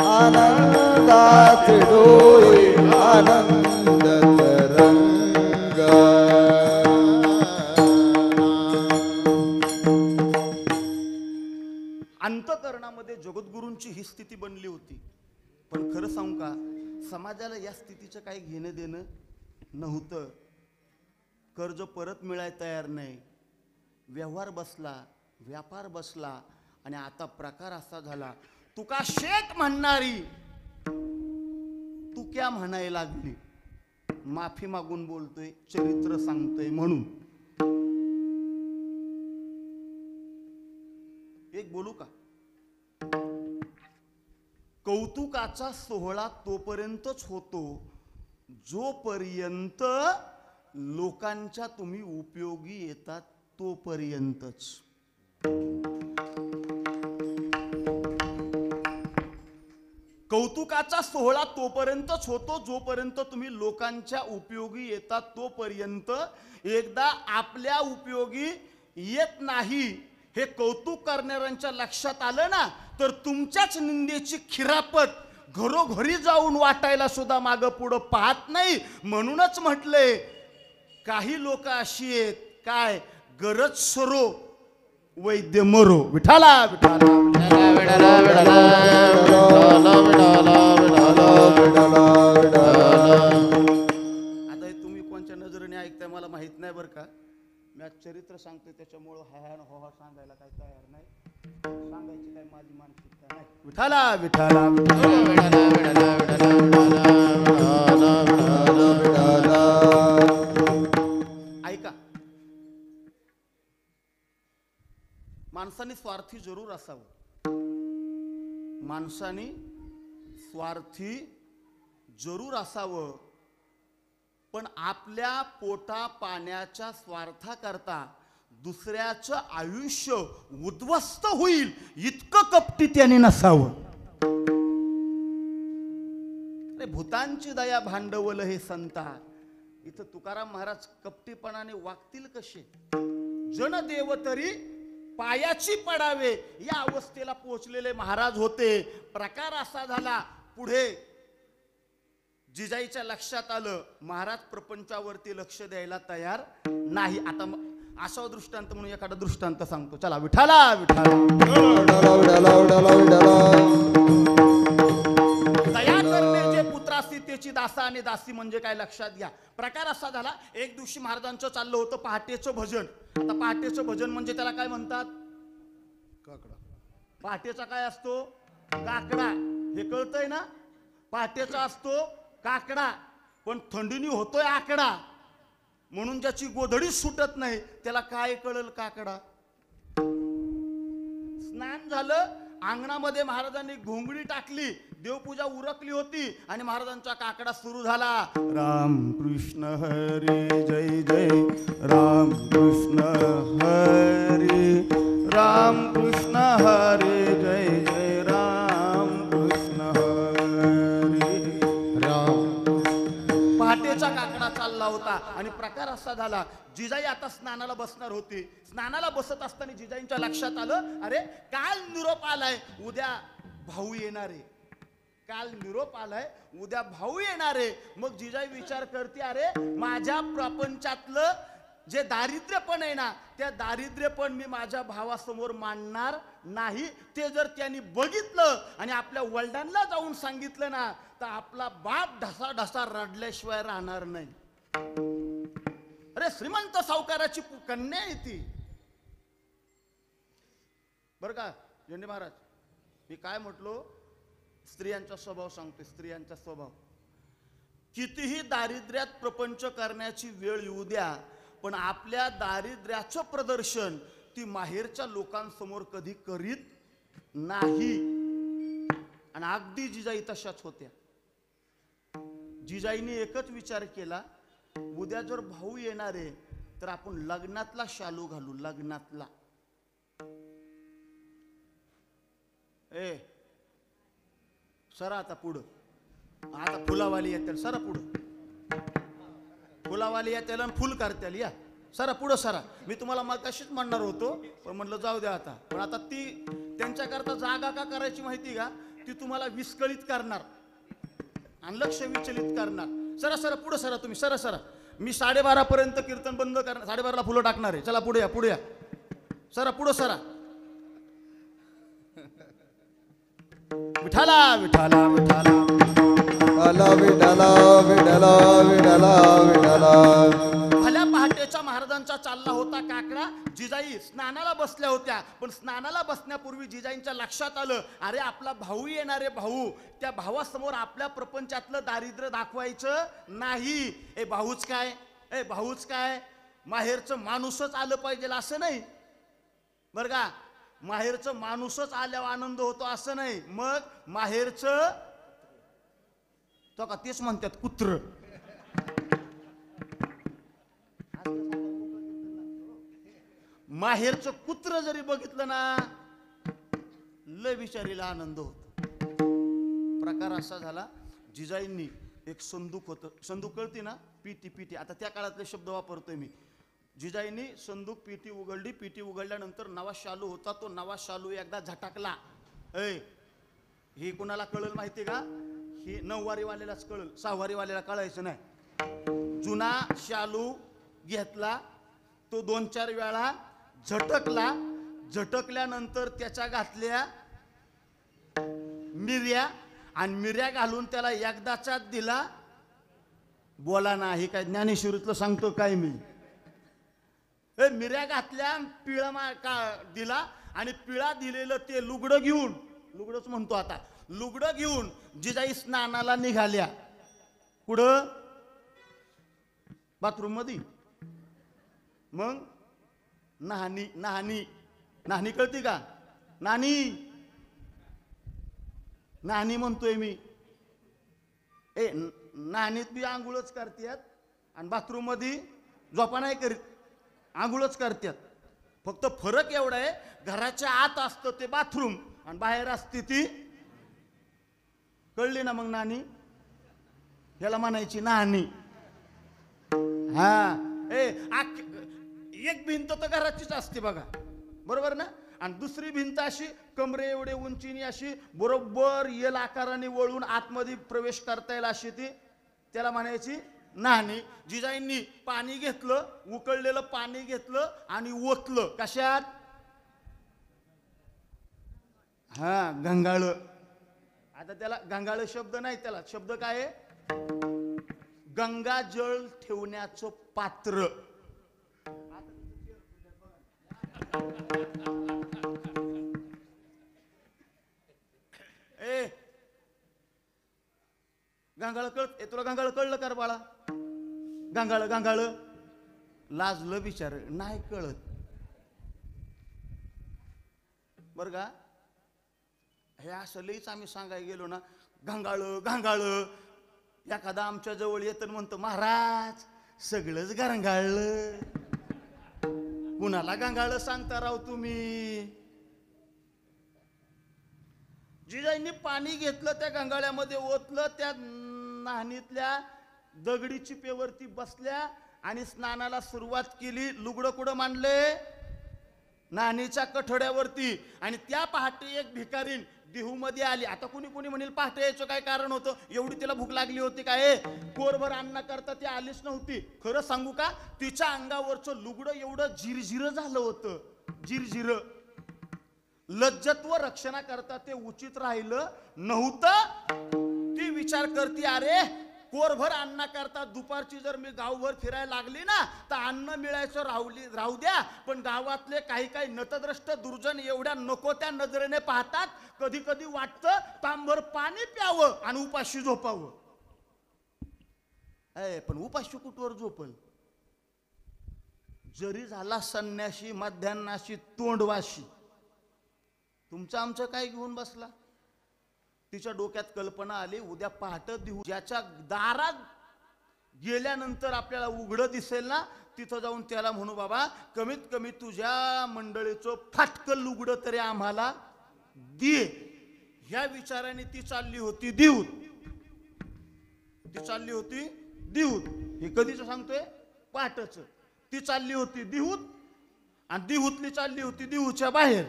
S3: आनंदाची डोही आनंद तरंग.
S1: अंतःकरणामध्ये जगद्गुरूंची ही स्थिती बनली होती. पण खरं सांगू का, समाजाला या स्थितीचं काही घेणं देणं नव्हतं. कर्ज परत मिळायला तयार नाही, व्यवहार बसला, व्यापार बसला. आणि आता प्रकार असा झाला, तुका शेठ म्हणणारी तू क्या म्हणायला लागली. माफी मागून बोलतोय, चरित्र सांगतोय म्हणून. एक बोलू का, कौतुकाचा सोहळा तोपर्यंतच होतो जोपर्यंत लोकांच्या तुम्ही उपयोगी येतात तोपर्यंतच. कौतुकाचा सोहळा तोपर्यंतच होतो जोपर्यंत तुम्ही लोकांच्या उपयोगी येतात तोपर्यंत. एकदा आपल्या उपयोगी येत नाही हे कौतुक करणाऱ्यांच्या लक्षात आलं ना, तर तुमच्याच निंदेची खिरापत घरोघरी जाऊन वाटायला सुद्धा मागं पुढं पाहत नाही. म्हणूनच म्हटले, काही लोक अशी आहेत, काय गरज सरो वैद्य मरो. विठाला विठाला. आता हे तुम्ही कोणत्या नजरेने ऐकताय मला माहित नाही बरं का, मी चरित्र सांगतोय त्याच्यामुळं हा हो सांगायला काही तयार नाही. सांगायची काय माझी मानसिकता नाही. विठाला विठाला ऐका, माणसाने स्वार्थी जरूर असावं. माणसाने स्वार्थी जरूर असावं, पण आपल्या पोटा पाण्याच्या स्वार्थाकरता दुसऱ्याचं आयुष्य उद्ध्वस्त होईल इतकं कपटी त्याने नसावं. अरे भूतांची दया भांडवल हे संता. इथं तुकाराम महाराज कपटीपणाने वागतील कसे? जनदेव तरी पायाची पडावे या अवस्थेला पोहोचलेले महाराज होते. प्रकार असा झाला, पुढे जिजाईच्या लक्षात आलं महाराज प्रपंचावरती लक्ष द्यायला तयार नाही. आता असा दृष्टांत म्हणून एखादा दृष्टांत सांगतो. चला विठाला विठाला. दया करणे जे पुत्रासी त्याची दासा आणि दासी म्हणजे काय लक्षात घ्या. प्रकार असा झाला, एक दिवशी महाराजांचं चाललं होतं पहाटेचं भजन. आता पहाटेचं भजन म्हणजे त्याला काय म्हणतात? काकडा. पहाटेचा काय असतो? काकडा. हे कळतंय ना? पहाटेचा असतो काकडा, पण थंडीनी होतोय आकडा, म्हणून ज्याची गोधडी सुटत नाही त्याला काय कळल? काकडा. स्नान झालं, अंगणामध्ये महाराजांनी घोंगडी टाकली, देवपूजा उरकली होती आणि महाराजांचा काकडा सुरू झाला. राम कृष्ण हरी जय जय राम कृष्ण हरी, राम कृष्ण हरी जय जय राम कृष्ण हरी राम. पहाटेचा काकडा चालला होता आणि प्रकार असा झाला, जिजाई आता स्नानाला बसणार होती. स्नानाला बसत असताना जिजाईंच्या लक्षात आलं, अरे काल निरोप आलाय उद्या भाऊ येणारे. काल निरोप आलाय उद्या भाऊ येणारे. मग जिजाई विचार करते, अरे माझ्या प्रपंचातलं जे दारिद्र्यपण आहे ना, त्या दारिद्र्यपण मी माझ्या भावासमोर मांडणार नाही. ते जर त्यांनी बघितलं आणि आपल्या वडिलांना जाऊन सांगितलं ना, तर आपला बाप ढसा ढसा रडल्याशिवाय राहणार नाही. अरे श्रीमंत सावकाराची कन्या आहे ती. बर का झेंडे महाराज, मी काय म्हटलो? स्त्रियांचा स्वभाव सांगते. स्त्रियांचा स्वभाव, कितीही दारिद्र्यात प्रपंच करण्याची वेळ येऊ द्या, पण आपल्या दारिद्र्याचं प्रदर्शन ती माहेरच्या लोकांसमोर कधी करीत नाही. आणि अगदी जिजाई तशाच होत्या. जिजाईने एकच विचार केला, उद्या जर भाऊ येणारे तर आपण लग्नातला शालू घालू. लग्नातला. ए सरा आता पुढं. आता फुलावाली येतील, सरा पुढं. फुलावाली येतील आणि फुल करतील. या सरा पुढं सरा. मी तुम्हाला मग कशीच म्हणणार होतो, पण म्हणलं जाऊ द्या आता. पण आता ती त्यांच्याकरता जागा का करायची माहिती का? ती तुम्हाला विस्कळीत करणार आणि लक्ष विचलित करणार. सरा सरा पुढं सरा. तुम्ही सरा सरा. मी 12:30 पर्यंत कीर्तन बंद करणार. 12:30 ला फुलं टाकणार आहे. चला पुढे या, पुढे या. सरा पुढं सरा. विठाला विठाला विठाला विठाला विठाला विठाला विठाला. भल्या पहाटेच्या महाराजांचा चालला होता काकडा. जिजाई स्नानाला बसल्या होत्या, पण स्नानाला बसण्यापूर्वी जिजाईंच्या लक्षात आलं, अरे आपला भाऊ येणारे भाऊ, त्या भावासमोर आपल्या प्रपंचातलं दारिद्र्य दाखवायचं नाही. ए भाऊच काय, ए भाऊच काय, माहेरचं माणूसच आलं पाहिजे असं नाही बरं का. माहेरचं माणूसच आल्यावर आनंद होतो असं नाही. मग माहेरचं तो का तेच म्हणतात कुत्र. माहेरचं कुत्र जरी बघितलं ना, लय बिचारीला आनंद होतो. प्रकार असा झाला, जिजाईंनी एक संदूक होतं. संदूक कळते ना? पीटी. पीटी आता त्या काळातले शब्द वापरतोय मी. जिजाईंनी संदूक पेटी उघडली. पेटी उघडल्यानंतर नवा शालू होता. तो नवा शालू एकदा झटकला. ही कुणाला कळल माहिती का? ही 9 वारीवाल्यालाच कळल, 6 वारीवाल्याला कळायचं नाही. जुना शालू घेतला, तो 2-4 वेळा झटकला. झटकल्यानंतर त्याच्या घातल्या मिऱ्या आणि मिऱ्या घालून त्याला एकदाचा दिला. बोला ना, हे काय ज्ञानेश्वरीतलं सांगतो काय मी. मिऱ्या घातल्या, पिळा दिला आणि पिळा दिलेलं ते लुगडं घेऊन, लुगडंच म्हणतो आता, लुगडं घेऊन जिजाई स्नानाला निघाल्या. कुठं? बाथरूम मध्ये. मग नाहनी नाहनी नाहनी कळती का? नानी नानी म्हणतोय मी. नानीत बी आंघोळच करतात आणि बाथरूम मध्ये झोपा नाही करीत, आंघोळच करतात. फक्त फरक एवढा आहे, घराच्या आत असतं ते बाथरूम आणि बाहेर असते ती. कळली ना मग नानी? याला म्हणायची नानी. हा एक भिंत तर घराचीच असते बघा, बरोबर ना? आणि दुसरी भिंत अशी कमरे एवढे उंचीनी अशी बरोबर येल आकाराने वळून आतमध्ये प्रवेश करता येईल अशी ती, त्याला म्हणायची नानी. जिजाईंनी पाणी घेतलं, उकळलेलं पाणी घेतलं आणि ओतलं कशात? हा गंगाळ. आता त्याला गंगाळ शब्द नाही, त्याला शब्द काय आहे? गंगाजळ ठेवण्याचं पात्र. गंगाळ तुला गंगाळ कळलं कर बाळा? गंगाळ गंगाळ लाजलं बिचार, नाही कळत बर का? हे असं लईच आम्ही सांगायला गेलो ना, गंगाळ गंगाळ. एखादा आमच्या जवळ येतं म्हणतो, महाराज सगळंच गंगाळलं. कुणाला गंगाळ सांगता राव तुम्ही? जिजाईंनी पाणी घेतलं, त्या गंगाळ्यामध्ये ओतलं, त्या नाहनीतल्या दगडी चिपेवरती बसल्या आणि स्नानाला सुरुवात केली. लुगडं कुठं मांडले? नाहनीच्या कठड्यावरती. आणि त्या पहाटे एक भिकारीण देहूमध्ये आली. आता कुणी कुणी म्हणेल पहाटे यायचं काय कारण होतं? एवढी तिला भूक लागली होती काय? कोरभर अन्न करता ती आलीच नव्हती. खरं सांगू का, तिच्या अंगावरचं लुगडं एवढं झिरझिर झालं होतं, झिरझिर. लज्जत्व रक्षणा करता ते उचित राहिलं नव्हतं. ती विचार करते, अरे कोरभर अन्न करता दुपारची जर मी गावभर फिरायला लागली ना, तर अन्न मिळायचं राहू द्या, पण गावातले काही काही नतद्रष्ट दुर्जन एवढ्या नको त्या नजरेने पाहतात, कधी कधी वाटतं तांभर पाणी प्यावं आणि उपाशी झोपावं. पण उपाशी कुठवर झोपल? जरी झाला संन्याशी, मध्यान्नाशी, तोंडवाशी, तुमचं आमचं काय घेऊन बसला? तिच्या डोक्यात कल्पना आली, उद्या पहाटे देऊ ज्याच्या दारात गेल्यानंतर आपल्याला उघडं दिसेल ना, तिथं जाऊन त्याला म्हणू, बाबा कमीत कमी तुझ्या मंडळीचं फाटकं लुगडं तरी आम्हाला दे. ह्या विचाराने ती चालली होती देऊत. ती चालली होती देऊत. हे कधीच सांगतोय? पहाटच. ती चालली होती देऊत आणि देऊतली चालली होती देऊच्या बाहेर.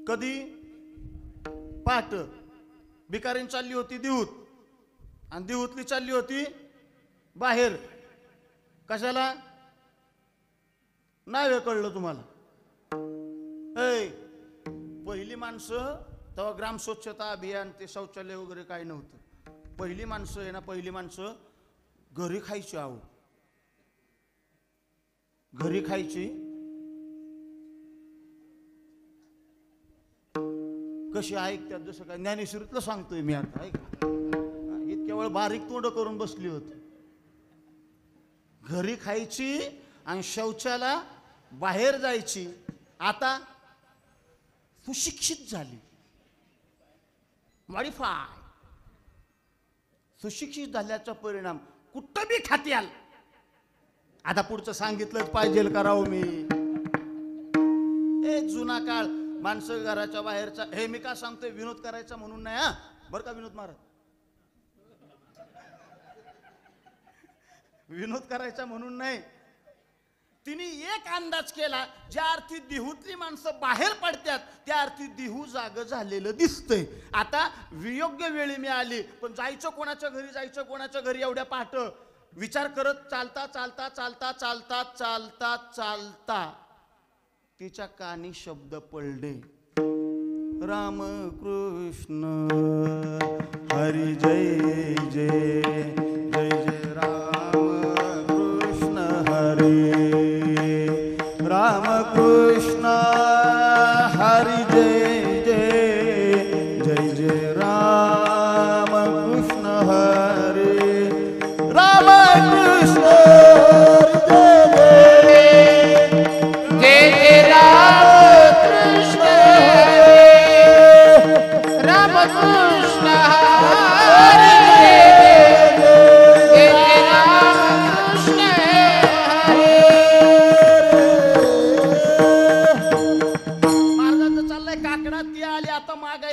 S1: कधी? पहाट. भिकारीन चालली होती देऊत आणि देऊतली चालली होती बाहेर. कशाला? नाही वेळ कळलं तुम्हाला? पहिली माणसं तेव्हा ग्राम स्वच्छता अभियान, ते शौचालय वगैरे काही नव्हतं. पहिली माणसं आहे ना, पहिली माणसं घरी खायची. आहो, घरी खायची. कशी ऐकतात? जसं काय ज्ञानेश्वरीतलं सांगतोय मी आता. ऐका, इतक्या वेळ बारीक तोंड करून बसली होती. घरी खायची आणि शौचाला बाहेर जायची. आता सुशिक्षित झाली, मॉडिफाय. सुशिक्षित झाल्याचा परिणाम कुठं बी खात्याल. आता पुढचं सांगितलंच पाहिजे करावं मी. एक जुना काळ, माणसं घराच्या बाहेरचा. हे मी का सांगतोय? विनोद करायचा म्हणून नाही हा, बरं का विनोद महाराज? विनोद करायचा म्हणून नाही. तिने एक अंदाज केला, ज्या अर्थी देहूतली माणसं बाहेर पडतात त्या अर्थी देहू जाग झालेलं दिसतंय. आता योग्य वेळी मी आली, पण जायचं कोणाच्या घरी, जायचं कोणाच्या घरी एवढ्या पहाट विचार करत चालता चालता चालता चालता चालता चालता तिच्या कानी शब्द पडले, राम कृष्ण हरी जय जय जय जय राम कृष्ण हरी.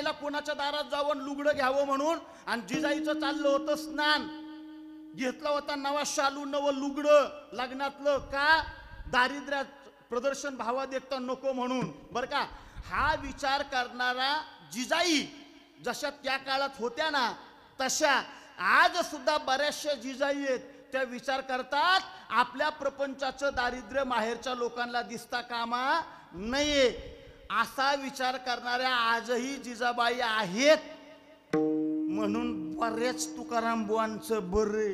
S1: बघायला कोणाच्या दारात जावं लुगडं घ्यावं म्हणून, आणि जिजाईचं चाललं होतं स्नान, घेतला होता नवा शालू नवं लुगडं लग्नातलं, का दारिद्र्यात प्रदर्शन भावा देखता नको म्हणून, बरं का. हा विचार करणारा जिजाई जशा त्या काळात होत्या ना, तशा आज सुद्धा बऱ्याचशा जिजाई आहेत, त्या विचार करतात आपल्या प्रपंचाचं दारिद्र्य माहेरच्या लोकांना दिसता कामा नये. असा विचार करणाऱ्या आजही जिजाबाई आहेत, म्हणून बऱ्याच तुकाराम बुवांचं बरे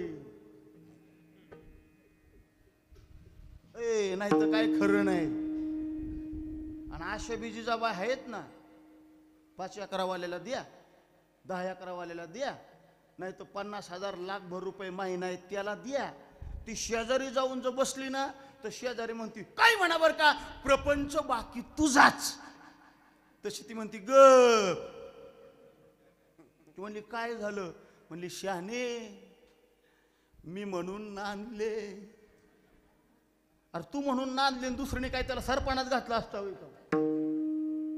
S1: नाही तर काय खरं नाही. आणि अशा बी जिजाबाई आहेत ना, 5 अकरावाल्याला द्या, 10 अकरावाल्याला द्या, नाही तर 50,000 लाखभर रुपये महिना आहे त्याला द्या. ती शेजारी जाऊन जर बसली ना, तर शेजारी म्हणती काय म्हणा बर का, प्रपंच बाकी तुझाच. तशी ती म्हणती ग. ती म्हणली काय झालं, म्हणली शहाणे मी म्हणून नांदले. अरे तू म्हणून नांदले, दुसरीने काय त्याला सरपणात घातला असता का?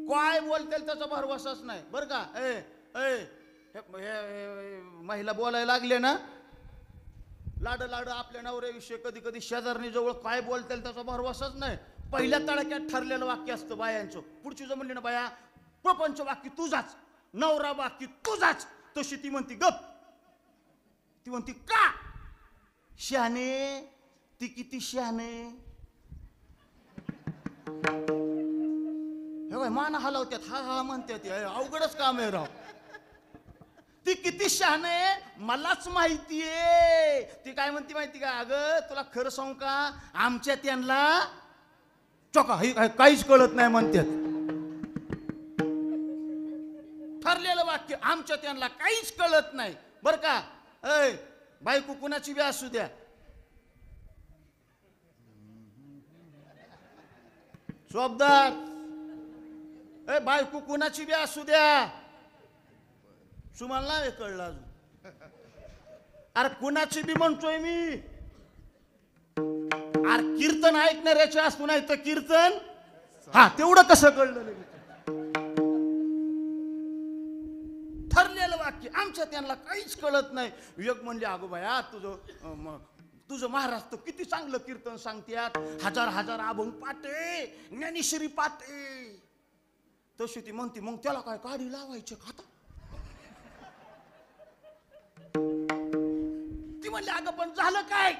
S1: काय बोलतील त्याचा भरवसाच नाही, बरं का. महिला बोलायला लागले ना, लाड लाड आपल्या नवऱ्याविषयी कधी कधी शेजारणी जवळ काय बोलतील त्याचा भरवसाच नाही. पहिल्या तळक्यात ठरलेलं वाक्य असतं बायांचं. पुढची जर म्हणली ना बाया प्रपंच वाक्य तुझाच, नवरा वाक्य तुझाच, तशी ती म्हणती गप. ती म्हणती का शहाणे, ती किती शहाणे. हे मान हलवत्यात, हा हा म्हणतात, अवघडच काम आहे राव. ती किती शहाणे मलाच माहितीये. ती काय म्हणती माहिती का, अगं तुला खरं सांगू का, आमच्या त्यांना चोका काहीच कळत नाही म्हणतात. ठरलेलं वाक्य, आमच्या त्यांना काहीच कळत नाही, बर का. बायको कुणाची बी असू द्या, शोभदार, बायको कुणाची बी असू द्या, तुम्हाला नाही कळलं अजून. अरे कुणाची बी म्हणतोय मी. अरे कीर्तन ऐकणाऱ्याचे असतो, नाही तर कीर्तन, हा तेवढं कसं कळलं. ठरलेलं वाक्य, आमच्या त्यांना काहीच कळत नाही. एक म्हणले अगो बाया तुझं महाराष्ट्र किती चांगलं कीर्तन सांगत्यात, हजार हजार अभंग पाटे, ज्ञानेश्वरी पाटे. तशी ती म्हणती मग त्याला काय काढी लावायचे खाता. ती म्हणली अगं पण झालं काय,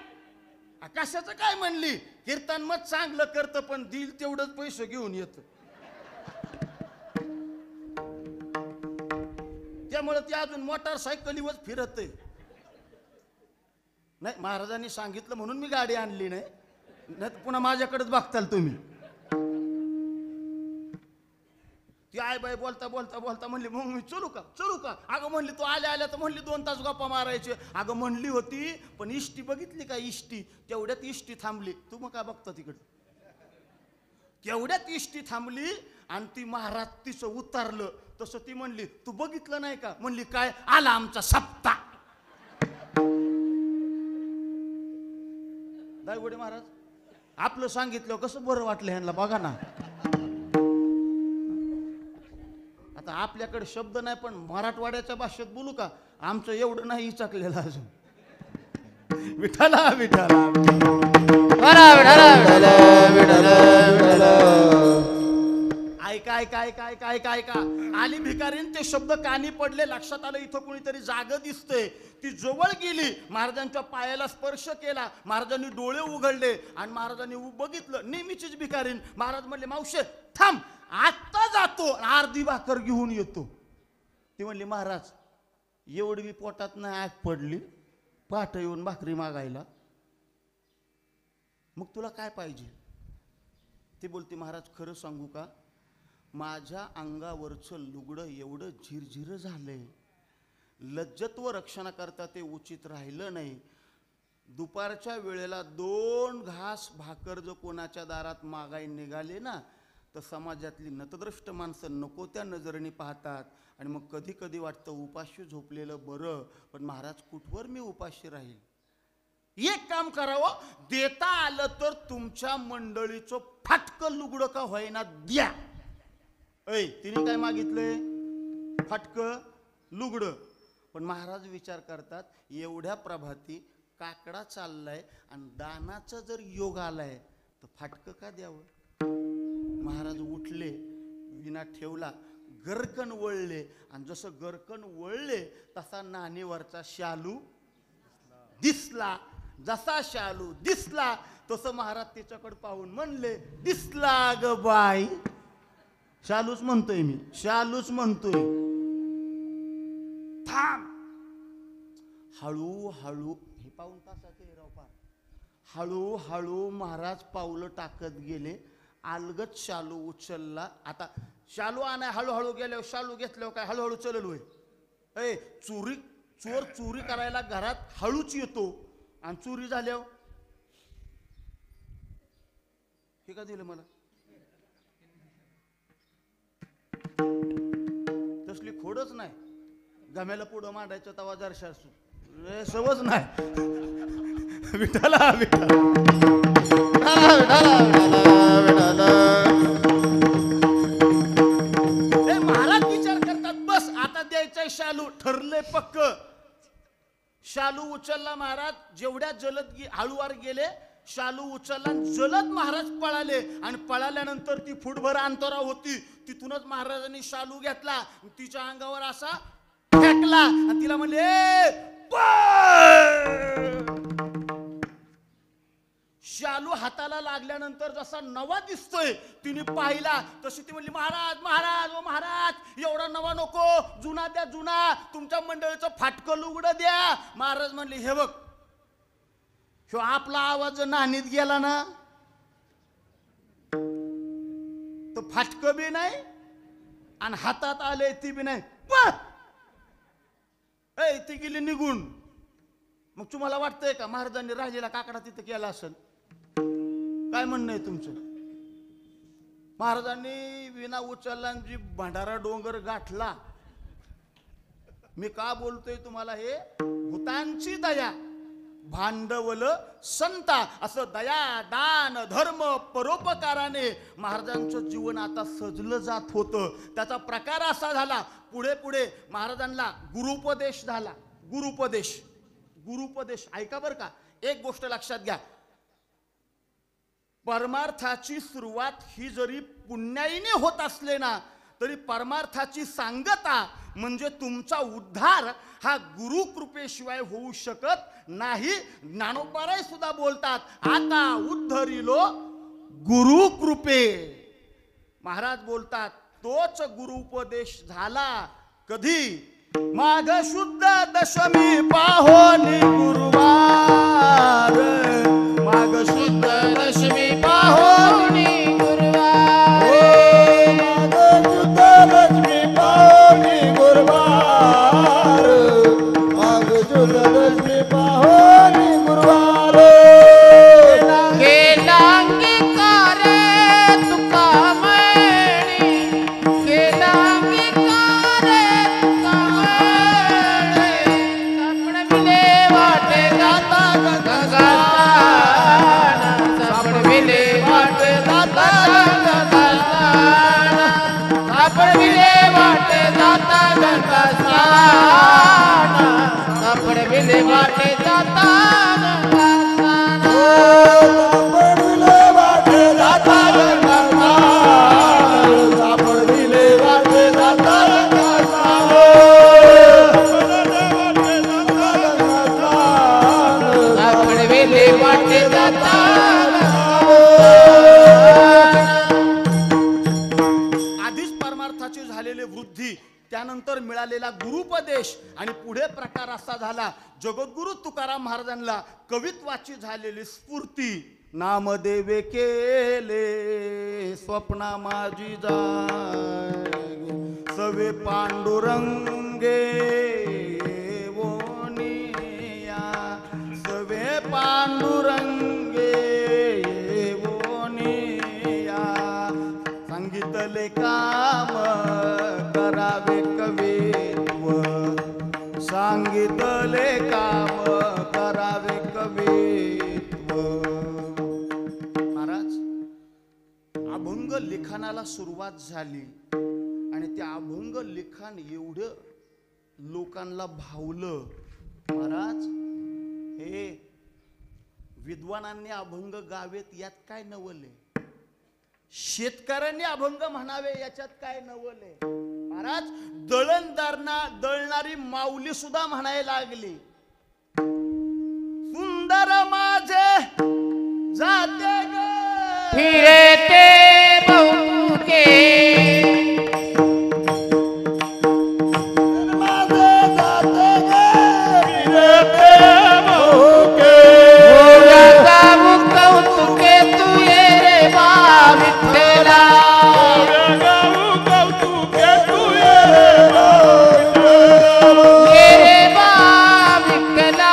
S1: कशाचं काय म्हणली, कीर्तन मग चांगलं करतं पण दिल तेवढंच पैसे घेऊन येत. त्यामुळे ती अजून मोटारसायकलीवर फिरत आहे. नाही महाराजांनी सांगितलं म्हणून मी गाडी आणली नाही, नाही पुन्हा माझ्याकडेच बघताल तुम्ही. ती आई बाई बोलता बोलता बोलता म्हणली मग मी चलू का चलू का. अगं म्हणली तू आल्या आल्या तर म्हणली 2 तास गप्पा मारायचे. अगं म्हणली होती पण इष्टी बघितली का, इष्टी तेवढ्यात इष्टी थांबली. तू मग काय बघता तिकडे, तेवढ्यात इष्टी थांबली आणि ती महाराज तिचं उतारलं. तसं ती म्हणली तू बघितलं नाही का, म्हणली काय, आला आमचा सप्ता. दायगोडे महाराज आपलं सांगितलं कसं बरं वाटलं ह्यांना बघा ना. आता आपल्याकडे शब्द नाही पण मराठवाड्याच्या भाषेत बोलू का, आमचं एवढं नाही इचाकलेलं अजून. विठाला विठाला ऐका ऐका ऐका ऐका ऐका ऐका. आली भिकारीन, ते शब्द कानी पडले, लक्षात आलं इथं कोणीतरी जागं दिसतंय. ती जवळ गेली, महाराजांच्या पायाला स्पर्श केला, महाराजांनी डोळे उघडले आणि महाराजांनी बघितलं नेहमीचीच भिकारीन. महाराज म्हणले मावशे थांब, आत्ता जातो, अर्धी भाकर घेऊन येतो. ती म्हणली महाराज एवढी बी पोटात नाही आग पडली, पाठ येऊन भाकरी मागायला, मग तुला काय पाहिजे. ती बोलती महाराज खरं सांगू का, माझ्या अंगावरचं लुगडं एवढं झिरझिर झालंय, लज्जत्व रक्षणाकरता ते उचित राहिलं नाही. दुपारच्या वेळेला 2 घास भाकर जर कोणाच्या दारात मागाय निघाले ना, तर समाजातली नतद्रष्ट माणसं नको त्या नजरेने पाहतात आणि मग कधी कधी वाटतं उपाशी झोपलेलं बरं, पण महाराज कुठवर मी उपाशी राहील. एक काम करावं, देता आलं तर तुमच्या मंडळीचं फाटकं लुगडं का होईना द्या. तिने काय मागितलंय, फाटकं लुगडं. पण महाराज विचार करतात, एवढ्या प्रभाती काकडा चाललाय आणि दानाचा जर योग आलाय तर फाटकं का द्यावं. महाराज उठले, विना ठेवला, गरकन वळले आणि जसं गरकन वळले तसा नाणीवरचा शालू दिसला. जसा शालू दिसला तसं महाराज त्याच्याकडे पाहून म्हणले, दिसला ग बाई. शालूच म्हणतोय मी, शालूच म्हणतोय. थांब. हळूहळू, हे पाऊण तासाचे राव पार, हळूहळू महाराज पावलं टाकत गेले. अलगत शालू उचलला. आता शालू आणाय हळूहळू गेल्यावर, शालू घेतल्यावर काय हळूहळू चलल होय. ए चोर चोरी करायला घरात हळूच येतो आणि चोरी झाल्यावर हे का दिलं मला. तसली खोडच नाही. गम्याला पुढं मांडायचं तवा जरशा सवच नाही. विठाला महाराज विचार करतात, बस आता द्यायचंय शालू. ठरले पक्क. शालू उचलला महाराज. जेवढ्या जलद हळूवार गेले, शालू उचलला, जलद महाराज पळाले. आणि पळाल्यानंतर ती फुटभर अंतरा होती, तिथूनच महाराजांनी शालू घेतला, तिच्या अंगावर असा फेकला आणि तिला म्हणले, शालू हाताला लागल्यानंतर जसा नवा दिसतोय तिने पाहिला तशी ती म्हणली, महाराज महाराज ओ महाराज, एवढा नवा नको, जुना द्या जुना, तुमच्या मंडळीचं फाटकं लुगडं द्या. महाराज म्हणले, हे बघ, ह्यो आपला आवाज नाणीत गेला ना तर फाटकं बी नाही आणि हातात आले ती बी नाही. ती गेली निघून. मग तुम्हाला वाटतंय का महाराजांनी राहिलेला काकडा तिथं केला असेल? काय म्हणणं आहे तुमचं? महाराजांनी विना उचलला जी भंडारा डोंगर गाठला. मी का बोलतोय तुम्हाला हे? भूतांची दया, भांडवल संता, असं दया दान धर्म परोपकाराने महाराजांचं जीवन आता सजलं जात होतं. त्याचा प्रकार असा झाला, पुढे पुढे महाराजांना गुरुपदेश झाला. गुरुपदेश ऐका बरं का, एक गोष्ट लक्षात घ्या. परमार्थाची सुरुवात ही जरी पुण्याईने होत असले ना, तरी परमार्थाची सांगता म्हणजे तुमचा उद्धार हा गुरु कृपेशिवाय होऊ शकत नाही. ज्ञानोबाराय सुद्धा बोलतात, आता उद्धरिलो गुरु कृपे. महाराज बोलतात, तोच गुरुपदेश झाला कधी? माघ शुद्ध दशमी पाहोनी गुरुवार. माघ शुद्ध दशमी पाहोनी गुरुवार.
S3: माघ शुद्ध दशमी पाहोनी गुरुवार. माघ शुद्ध दशमी पाहोनी गुरुवार.
S2: केला अंगीकार तुका म्हणी, केला अंगीकार तुका म्हणी. सापडविले वाटे जाता गगनस्थान, सापडविले वाटे जाता गगनस्थान, सापडविले वाटे जाता गगनस्थान, सापडविले वाटे जाता गगनस्थान.
S3: सापडविले वाटे जाता गगनस्थान. सापडविले वाटे जाता गगनस्थान.
S2: सापडविले वाटे जाता.
S1: आधीच परमार्थाची झालेली वृद्धी, त्यानंतर मिळालेला गुरुपदेश आणि पुढे प्रकार असा झाला, जगद्गुरु तुकाराम महाराजांना कवित्वाची झालेली स्फूर्ती. नामदेवे केले स्वप्ना माझी जागे, सवे पांडुरंगे वोनिया, सवे पांडुरंगे वोनिया. सांगितले काम करावे कवित्व, सांगितले काम करावे कवित्व. महाराज, अभंग लिखाणाला सुरुवात झाली आणि ते अभंग लिखाण एवढं लोकांना भावलं महाराज, हे विद्वानांनी अभंग गावेत यात काय नवले, शेतकऱ्यांनी अभंग म्हणावे याच्यात काय नवले महाराज. दळणारी माऊली सुद्धा म्हणायला लागली, सुंदर माझे जाते ग
S2: फिरते बहुके
S3: माझे जाते गे फिरते बहुके.
S2: गाऊ कौतुके तू ये रे बा विठ्ठला.
S3: गाऊ कौतुके तू ये रे बा.
S2: ये रे बा विठ्ठला.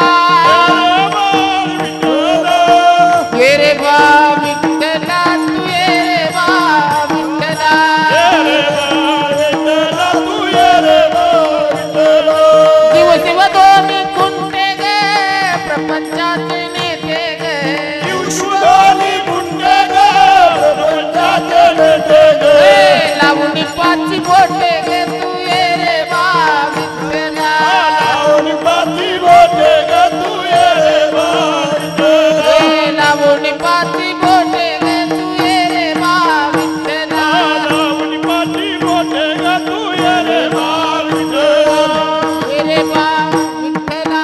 S2: ये रे बा विठ्ठला तू ये रे बा विठ्ठला. दिवस व दोन्ही कुंटे गे प्रपंचाचे नेते गे. लावून पाची बोटे गे तू ये रे बा विठ्ठला. लावून पाची बोटे गे तू ये रे बा विठ्ठला. ये रे बा विठ्ठला.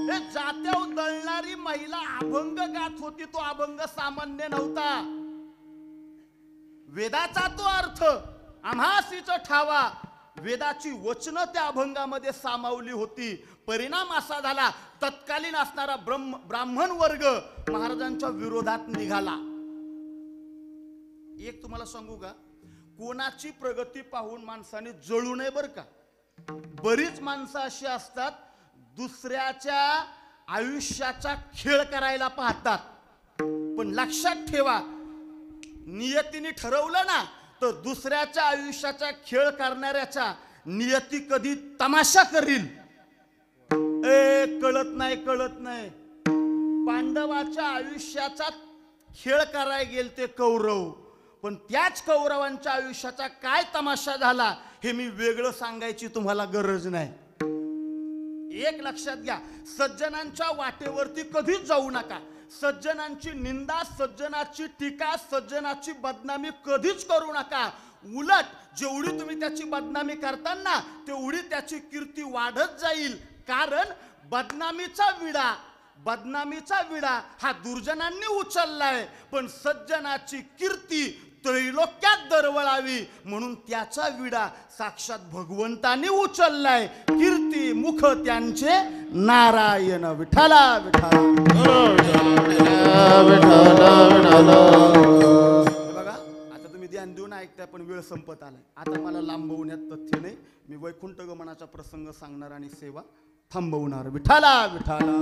S1: हे जात्यावर दळणारी महिला अभंग गात होती. तो अभंग सामान्य नव्हता. वेदाचा तो अर्थ आम्हासीच ठावा. वेदाची वचनं त्या अभंगामध्ये सामावली होती. परिणाम असा झाला, तत्कालीन असणारा ब्राह्मण वर्ग महाराजांच्या विरोधात निघाला. एक तुम्हाला सांगू का, कोणाची प्रगती पाहून माणसाने जळू नये बर का. बरीच माणसं अशी असतात दुसऱ्याच्या आयुष्याचा खेळ करायला पाहतात. पण लक्षात ठेवा, नियतीने ठरवलं ना तर दुसऱ्याच्या आयुष्याचा खेळ करणाऱ्याचा नियती कधी तमाशा करील. कळत नाही. पांडवाच्या आयुष्याचा खेळ करायला गेलते कौरव, पण त्याच कौरवांच्या आयुष्याचा काय तमाशा झाला हे मी वेगळं सांगायची तुम्हाला गरज नाही. एक लक्षात घ्या, सज्जनांच्या वाटेवरती कधीच जाऊ नका. सज्जनांची निंदा, सज्जनाची टीका, सज्जनाची बदनामी कधीच करू नका. उलट जेवढी तुम्ही त्याची बदनामी करताना तेवढी त्याची कीर्ती वाढत जाईल. कारण बदनामीचा विडा हा दुर्जनांनी उचललाय, पण सज्जनाची कीर्ती त्रैलोक्यात दरवळावी म्हणून त्याचा विडा साक्षात भगवंताने उचललाय. कीर्ती मुख त्यांचे नारायण विठ्ठला विठ्ठला. बघा आता तुम्ही ध्यान देऊन ऐकताय, पण वेळ संपत आलाय. आता मला लांबवण्यात तथ्य नाही. मी वैकुंठ गमनाचा प्रसंग सांगणार आणि सेवा थांबवणार. विठ्ठला विठ्ठला.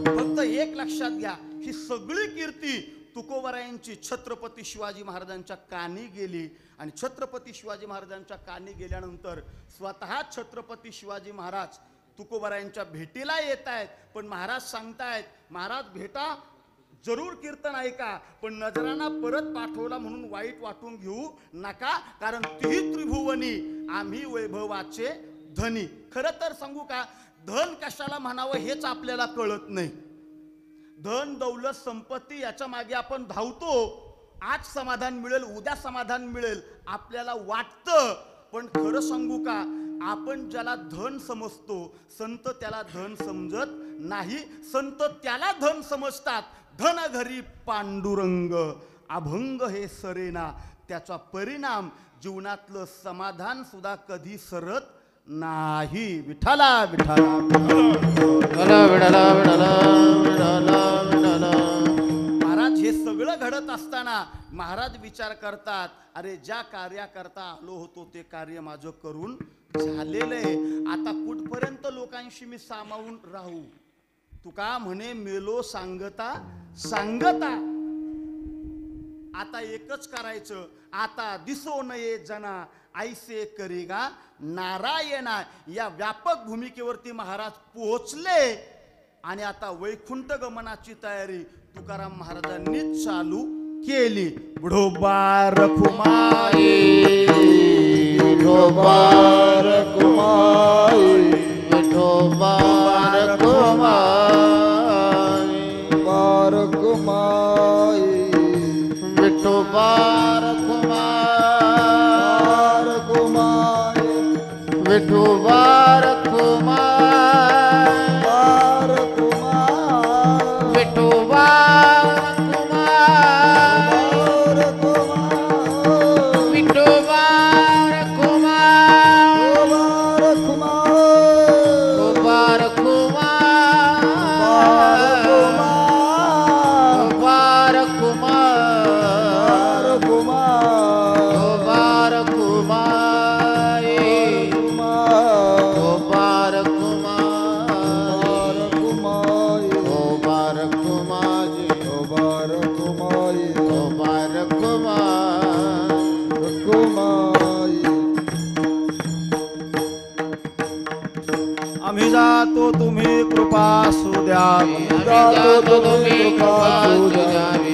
S1: फक्त एक लक्षात घ्या, ही सगळी कीर्ती तुकोबरायांची छत्रपती शिवाजी महाराजांच्या कानी गेली. आणि छत्रपती शिवाजी महाराजांच्या कानी गेल्यानंतर स्वतः छत्रपती शिवाजी महाराज तुकोबरायांच्या भेटीला येत आहेत. पण महाराज सांगतायत, महाराज भेटा जरूर, कीर्तन ऐका, पण नजराना परत पाठवला म्हणून वाईट वाटून घेऊ नका, कारण तिही त्रिभुवनी आम्ही वैभवाचे धनी. खरं तर सांगू का, धन कशाला म्हणावं हेच आपल्याला कळत नाही. धन दौलत संपत्ती याच्या मागे आपण धावतो. आज समाधान मिळेल, उद्या समाधान मिळेल आपल्याला वाटतं. पण खरं सांगू का, आपण ज्याला धन समजतो संत त्याला धन समजत नाही. संत त्याला धन समजतात. धन घरी पांडुरंग अभंग हे सरेना. त्याचा परिणाम जीवनातलं समाधान सुद्धा कधी सरत नाही. विठ्ठला विठ्ठला. महाराज हे सगळं घडत असताना महाराज विचार करतात, अरे ज्या कार्याकरता आलो होतो ते कार्य माझं करून झालेलं आहे. आता कुठपर्यंत लोकांशी मी सामावून राहू. तुका म्हणे मेलो सांगता सांगता. आता एकच करायचं, आता दिसो नये जना ऐसे करेगा नारायणा. या व्यापक भूमिकेवरती महाराज पोहोचले आणि आता वैकुंठ गमनाची तयारी तुकाराम महाराजांनी चालू केली. विठोबा रखुमाई
S2: विठोबा रखुमाई विठोबा रखुमाई रखुमाई विठोबा रखुमाई रखुमाई विठोबा रखुमाई विठोबा
S1: आम्ही जातो तुम्ही कृपा सुद्या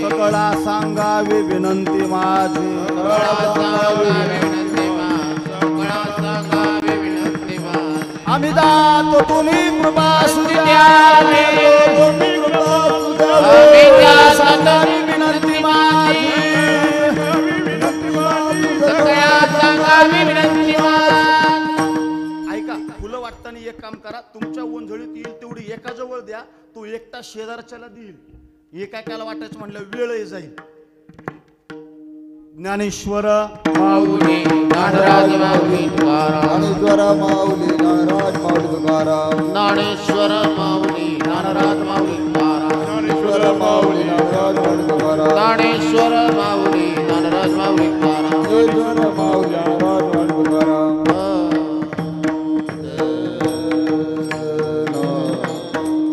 S1: सकळा सांगावी विनंती माझी आम्ही जातो तुम्ही कृपा सुद्या सांगावी विनंती माझी ऐका फुलं वाटताना एक काम करा, तुमच्या ओंझळीत येईल तेवढी एका जवळ द्या, तो एकटा शेजारच्याला देईल. एकाला वाटायचं म्हणलं वेळही जाईल. ज्ञानेश्वर माऊली
S2: नाराज माऊली
S4: ज्ञानेश्वर माऊली नाराज माऊली तुकाराम
S2: ज्ञानेश्वर माऊली नाराज माऊली
S4: ज्ञानेश्वर माऊली नाराज माऊली तुकाराम
S2: ज्ञानेश्वर माऊली नाराज माऊली
S4: ज्ञानेश्वर माऊली नाराज माऊली तुकाराम.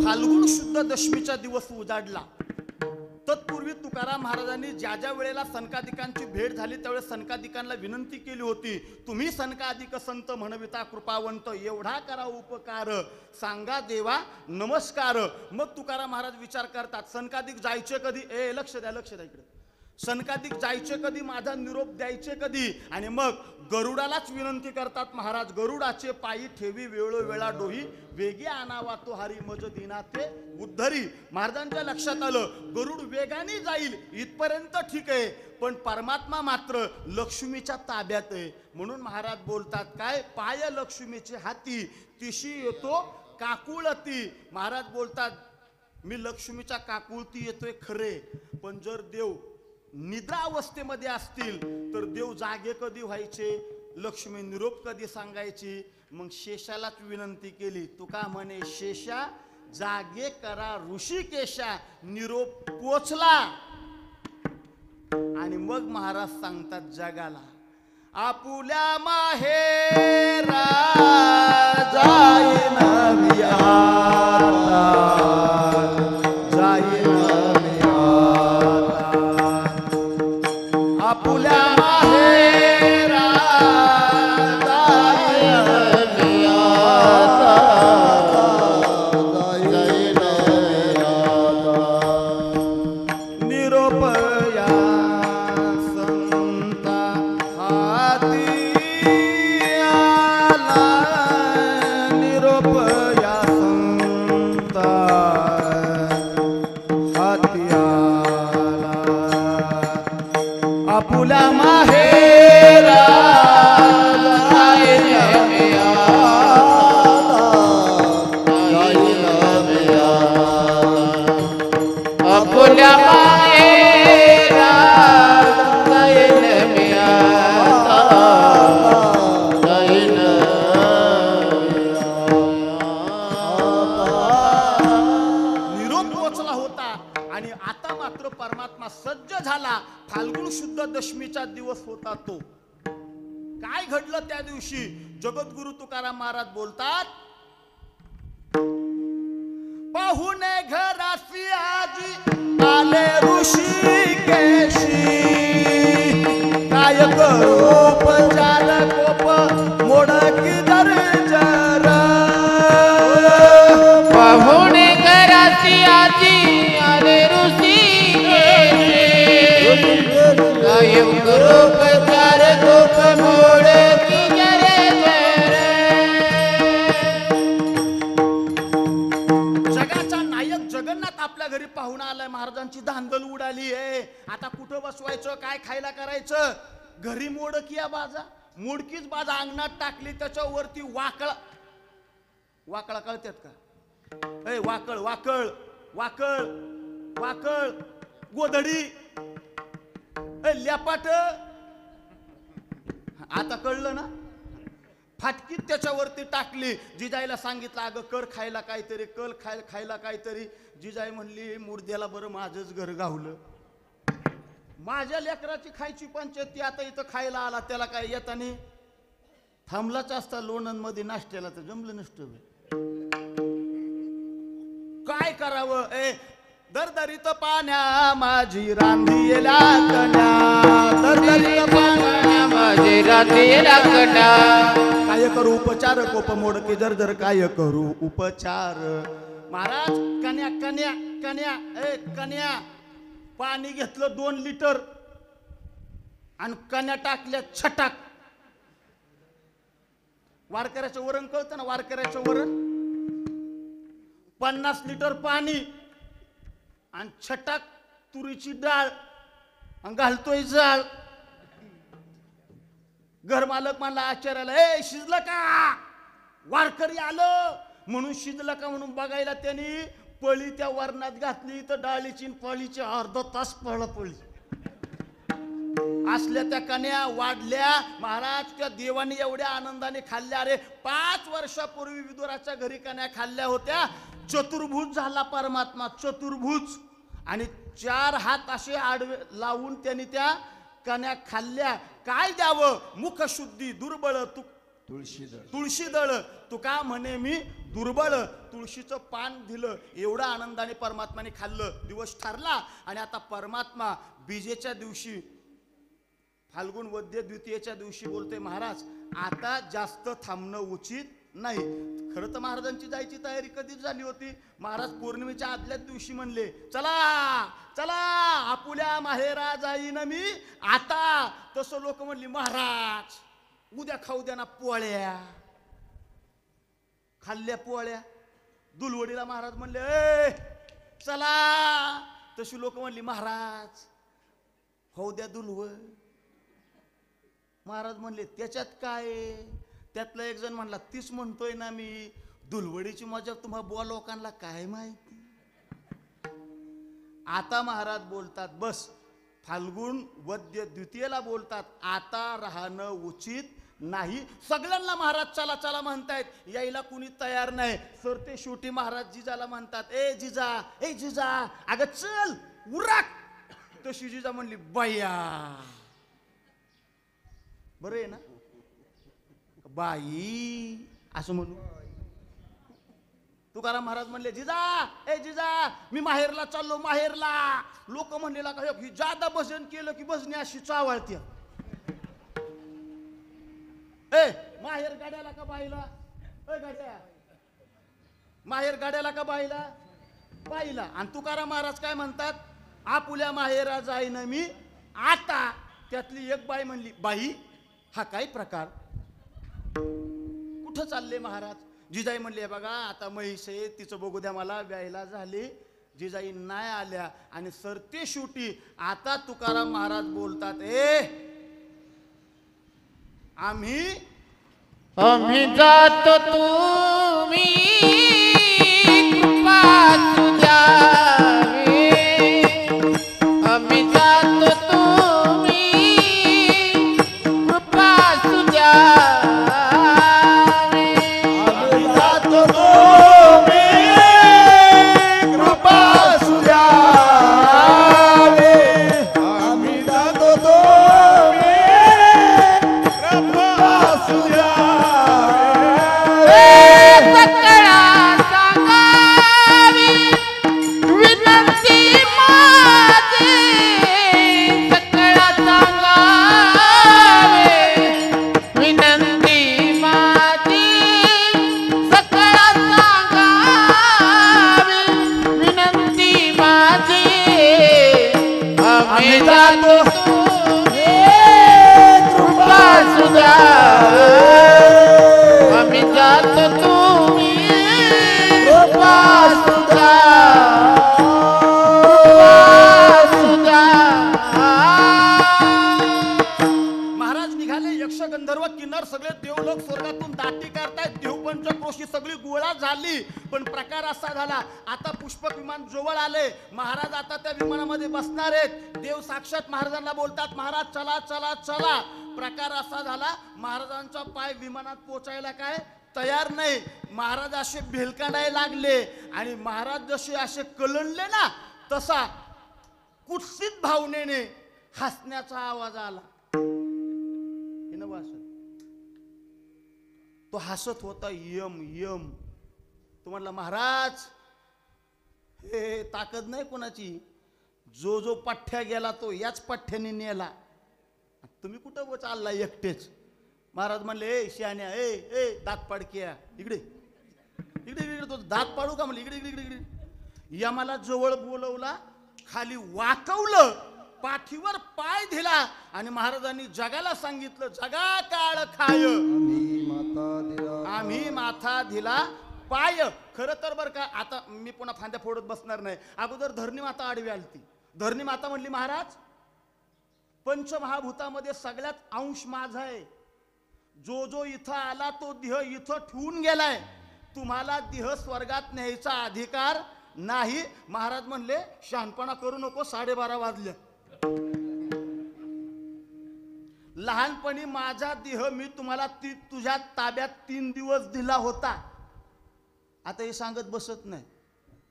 S1: फाल्गुन शुद्ध दशमीचा दिवस उजाडला. तत्पूर्वी तुकाराम महाराजांनी ज्या ज्या वेळेला सनकादिकांची भेट झाली त्यावेळेस सनकादिकांना विनंती केली होती, तुम्ही सनकादिक संत म्हणविता कृपावंत, एवढा करा उपकार, सांगा देवा नमस्कार. मग तुकाराम महाराज विचार करतात, सनकादिक जायचे कधी, लक्ष द्या इकडे, सनकादिक जायचे कधी, माझा निरोप द्यायचे कधी. आणि मग गरुडालाच विनंती करतात महाराज, गरुडाचे पायी ठेवी वेळोवेळा डोही, वेगी आणावा तो हरी मज दिना ते उद्धरी. महाराजांच्या लक्षात आलं गरुड वेगाने जाईल इथपर्यंत ठीक आहे, पण परमात्मा मात्र लक्ष्मीच्या ताब्यात आहे. म्हणून महाराज बोलतात काय, पाय लक्ष्मीचे हाती तिशी येतो काकुळती. महाराज बोलतात मी लक्ष्मीच्या काकुळती येतोय खरे, पण जर देव निद्रा अवस्थेमध्ये असतील तर देव जागे कधी व्हायचे, लक्ष्मी निरोप कधी सांगायची. मग शेषालाच विनंती केली, तुका म्हणे शेषा जागे करा ऋषिकेशा, निरोप पोचला. आणि मग महाराज सांगतात जगाला, आपुल्या माहेरा जाईन मी आता, जाईन मी आता, आपुल्या माहेरा जाईन मी आता, जाईन मी आता. निरोप या संता हाती आला, निरोप या संता हाती आला, आपुल्या माहेरा जाईन मी आता, जाईन मी आता.
S2: आपुल्या माहेरा जाईन मी आता, जाईन
S1: निरोप पोचला होता. आणि आता मात्र परमात्मा सज्ज झाला. फाल्गुन शुद्ध दशमीचा दिवस होता तो. काय घडलं त्या दिवशी, जगद्गुरु तुकाराम महाराज बोलतात, पाहुणे घरासी आजी आले ऋषिकेशी, काय करूप जाल कोप मोडकी दर्जर,
S2: पाहुणे घरा
S1: पाहुणा आलाय, महाराजांची धांदल उडाली आहे, आता कुठं बसवायचं, काय खायला करायचं. घरी मोडकिया बाजा, मोडकीच बाजा अंगणात टाकली, त्याच्यावरती वाकळा. वाकळा कळतात का? ए वाकळ वाकळ वाकळ वाकळ गोधडी ल्यापाट. आता कळलं ना? फाटकीत त्याच्यावरती टाकली. जिजाईला सांगितलं अगं कर खायला काहीतरी, कर खायला काहीतरी. जिजाई म्हणली मुर्द्याला बरं माझंच घर गावलं, माझ्या लेकराची खायची पंचायत, ती आता इथं खायला आला, त्याला काय येतानी थांबलाच असता लोणंद मध्ये नाश्त्याला, तर जमलं नसतं. काय करावं? दरदरीत पाण्या माझी रांधीला कन्या, दरदरीत पाण्या
S2: माझी रांधीला कन्या.
S1: काय करू उपचार, कोप मोडके जर काय करू उपचार. महाराज कन्या कन्या कन्या कन्या पाणी घेतलं 2 लिटर आणि कन्या टाकल्या छटाक. वारकऱ्याचं वरण कळतं ना, वारकऱ्याचं वरण. 50 लिटर पाणी आणि छटाक तुरीची डाळ आणि घालतोय जाळ. घरमालक म्हणला आचार्याला, ए शिजलं का? वारकरी आलं म्हणून शिजलं का म्हणून बघायला त्यांनी पळी त्या वरणात घातली, तर डाळीची पळीची अर्धा तास पळी असल्या त्या कन्या वाढल्या. महाराज त्या देवाने एवढ्या आनंदाने खाल्ल्या. अरे 5 वर्षापूर्वी विदुराच्या घरी कन्या खाल्ल्या होत्या. चतुर्भुज झाला परमात्मा, चतुर्भुज. आणि 4 हात असे आडवे लावून त्यांनी त्या कन्या खाल्ल्या. काय द्यावं? मुखशुद्धी, दुर्बळ तुळशी दळ. तुका म्हणे मी दुर्बळ, तुळशीचं पान दिलं. एवढं आनंदाने परमात्माने खाल्लं. दिवस ठरला आणि आता परमात्मा बीजेच्या दिवशी, फाल्गुन वद्य द्वितीयेच्या दिवशी बोलते, महाराज आता जास्त थांबणं उचित नाही. खरं तर महाराजांची जायची तयारी कधीच झाली होती. महाराज पौर्णिमेच्या आदल्याच दिवशी म्हणले, चला चला आपुल्या माहेरा जाईन मी आता. तसं लोक म्हणली, महाराज उद्या खाऊ द्या ना पोळ्या. खाल्ल्या पोळ्या. दुलवडीला महाराज म्हणले, ए चला. तशी लोक म्हणली, महाराज खाऊ द्या दुलवड. महाराज म्हणले, त्याच्यात काय? त्यातला एक जण म्हणला, तीच म्हणतोय ना मी, दुलवडीची मजा तुम्हा बुवा लोकांना काय माहिती. आता महाराज बोलतात, बस फाल्गुन वद्य द्वितीयेला बोलतात, आता राहणं उचित नाही. सगळ्यांना महाराज चला चला म्हणतायत, यायला कुणी तयार नाही. सर ते शेवटी महाराज जिजाला म्हणतात, ए जिजा अगं चल उराक. तशी जिजा म्हणली, बाया बरं आहे ना बाई असं म्हणू. तुकाराम महाराज म्हणले, जिजा मी माहेरला चाललो, माहेरला. लोक म्हणलेला का ही जादा भजन केलं की भजनी अशी चावळते. ए माहेर गाड्याला का बाईला? ए गाड्या माहेर गाड्याला का बाईला? बाईला. आणि तुकाराम महाराज काय म्हणतात, आपुल्या माहेरा जाईन मी आता. त्यातली एक बाई म्हणली, बाई हा काय प्रकार, कुठं चालले महाराज? जिजाई म्हणले, बघा आता म्हैस आहे, तिचं बघू द्या मला, व्यायला झाली. जिजाई नाही आल्या आणि सरते शेवटी आता तुकाराम महाराज बोलतात, ए आम्ही
S2: जातो तुम्ही कृपा तुझ्यावी. आम्ही जातो तुम्ही कृपा तुझ्यावी.
S3: आम्ही जातो तुम्ही कृपा सुद्यावे. आम्ही जातो तुम्ही कृपा सुद्यावे.
S2: सकळा
S1: झाला. आता पुष्पक विमान जवळ आले. महाराज आता त्या विमानामध्ये बसणार आहेत. देव साक्षात महाराजांना बोलतात, महाराज चला चला चला. प्रकार असा झाला, महाराजांचा पाय विमानात पोचायला काय तयार नाही. महाराज असे भेलकांडायला लागले आणि महाराज जसे असे कलंडले ना, तसा कुत्सित भावनेने हसण्याचा आवाज आला. तो हसत होता, यम यम. तो म्हणला, महाराज हे ताकद नाही कोणाची, जो जो पठ्ठ्या गेला तो याच पठ्ठ्याने नेला. तुम्ही कुठं चालला एकटेच. महाराज म्हणले, ए शहाण्या, ए ए दात पाडक्या, इकडे इकडे इकडे. तो दात पाडू का म्हणले, इकडे इकडे इकडे इकडे. यमाला जवळ बोलवला, खाली वाकवलं, पाठीवर पाय दिला आणि महाराजांनी जगाला सांगितलं, जगा काळ खाय आम्ही माथा दिला पाय. खरं तर बरं का, आता मी पुन्हा फांद्या फोडत बसणार नाही. अगोदर धरणी माता आडवी आलती. धरणी माता म्हणली, महाराज पंचमहाभूतामध्ये सगळ्यात अंश माझा आहे. जो जो इथं आला तो देह इथं ठेवून गेलाय. तुम्हाला देह स्वर्गात न्यायचा अधिकार नाही. महाराज म्हणले, शहाणपणा करू नको, 12:30 वाजले. लहानपणी माझा देह मी तुम्हाला तुझ्या ताब्यात 3 दिवस दिला होता. आता हे सांगत बसत नाही.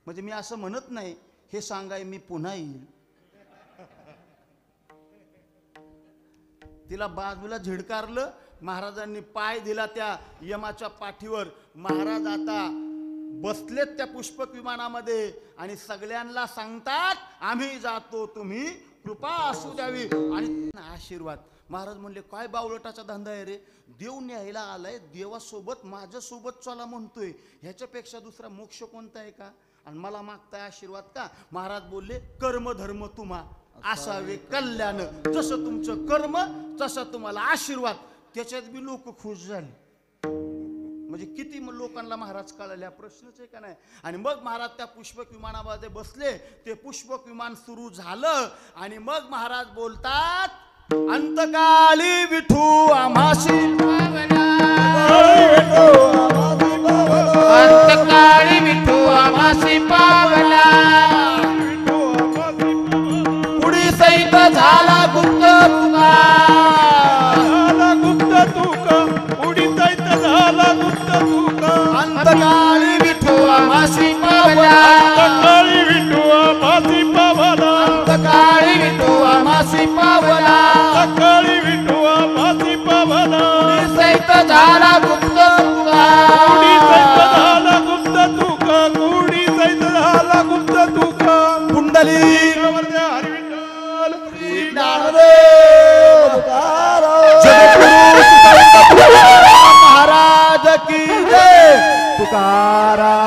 S1: म्हणजे मी असं म्हणत नाही हे सांगाय मी पुन्हा येईल. तिला बाजूला झिडकारलं. महाराजांनी पाय दिला त्या यमाच्या पाठीवर. महाराज आता बसलेत त्या पुष्पक विमानामध्ये आणि सगळ्यांना सांगतात, आम्ही जातो, तुम्ही कृपा असू द्यावी आणि आशीर्वाद. महाराज म्हणले, काय बावळटाचा धंदा आहे रे. देव न्यायला आलाय, देवासोबत माझ्यासोबत चला म्हणतोय, ह्याच्यापेक्षा दुसरा मोक्ष कोणता आहे का, आणि मला मागताय आशीर्वाद का. महाराज बोलले, कर्म धर्म तुम्हा असावे कल्याण. जसं तुमचं कर्म तसं तुम्हाला आशीर्वाद. त्याच्यात बी लोक खुश झाले. म्हणजे किती लोकांना महाराज कळाले, प्रश्नच आहे का नाही. आणि मग महाराज त्या पुष्पक विमानामध्ये बसले. ते पुष्पक विमान सुरू झालं आणि मग महाराज बोलतात, अंतकाली विठू आम्हाशी
S2: पावला, अंतकाळी विठू आम्हाशी पावला. पुढी सहित झाला गुप्त तुका,
S1: अंतकाळी विठू
S2: आम्हाशी पावला,
S3: अंतकाळी विठू आम्हाशी पावला,
S2: अंतकाळी विठू आम्हाशी पावला.
S3: अंतकाळी विठू आम्हाशी पावला.
S2: पुढी सहित झाला गुप्त तुका,
S3: कुडी सैत झाला गुप्त तुका, कुडी सैत झाला गुप्त तुका.
S1: कुंडली
S3: हरिविठ्ठल श्री
S1: महाराज की जय. तुकाराम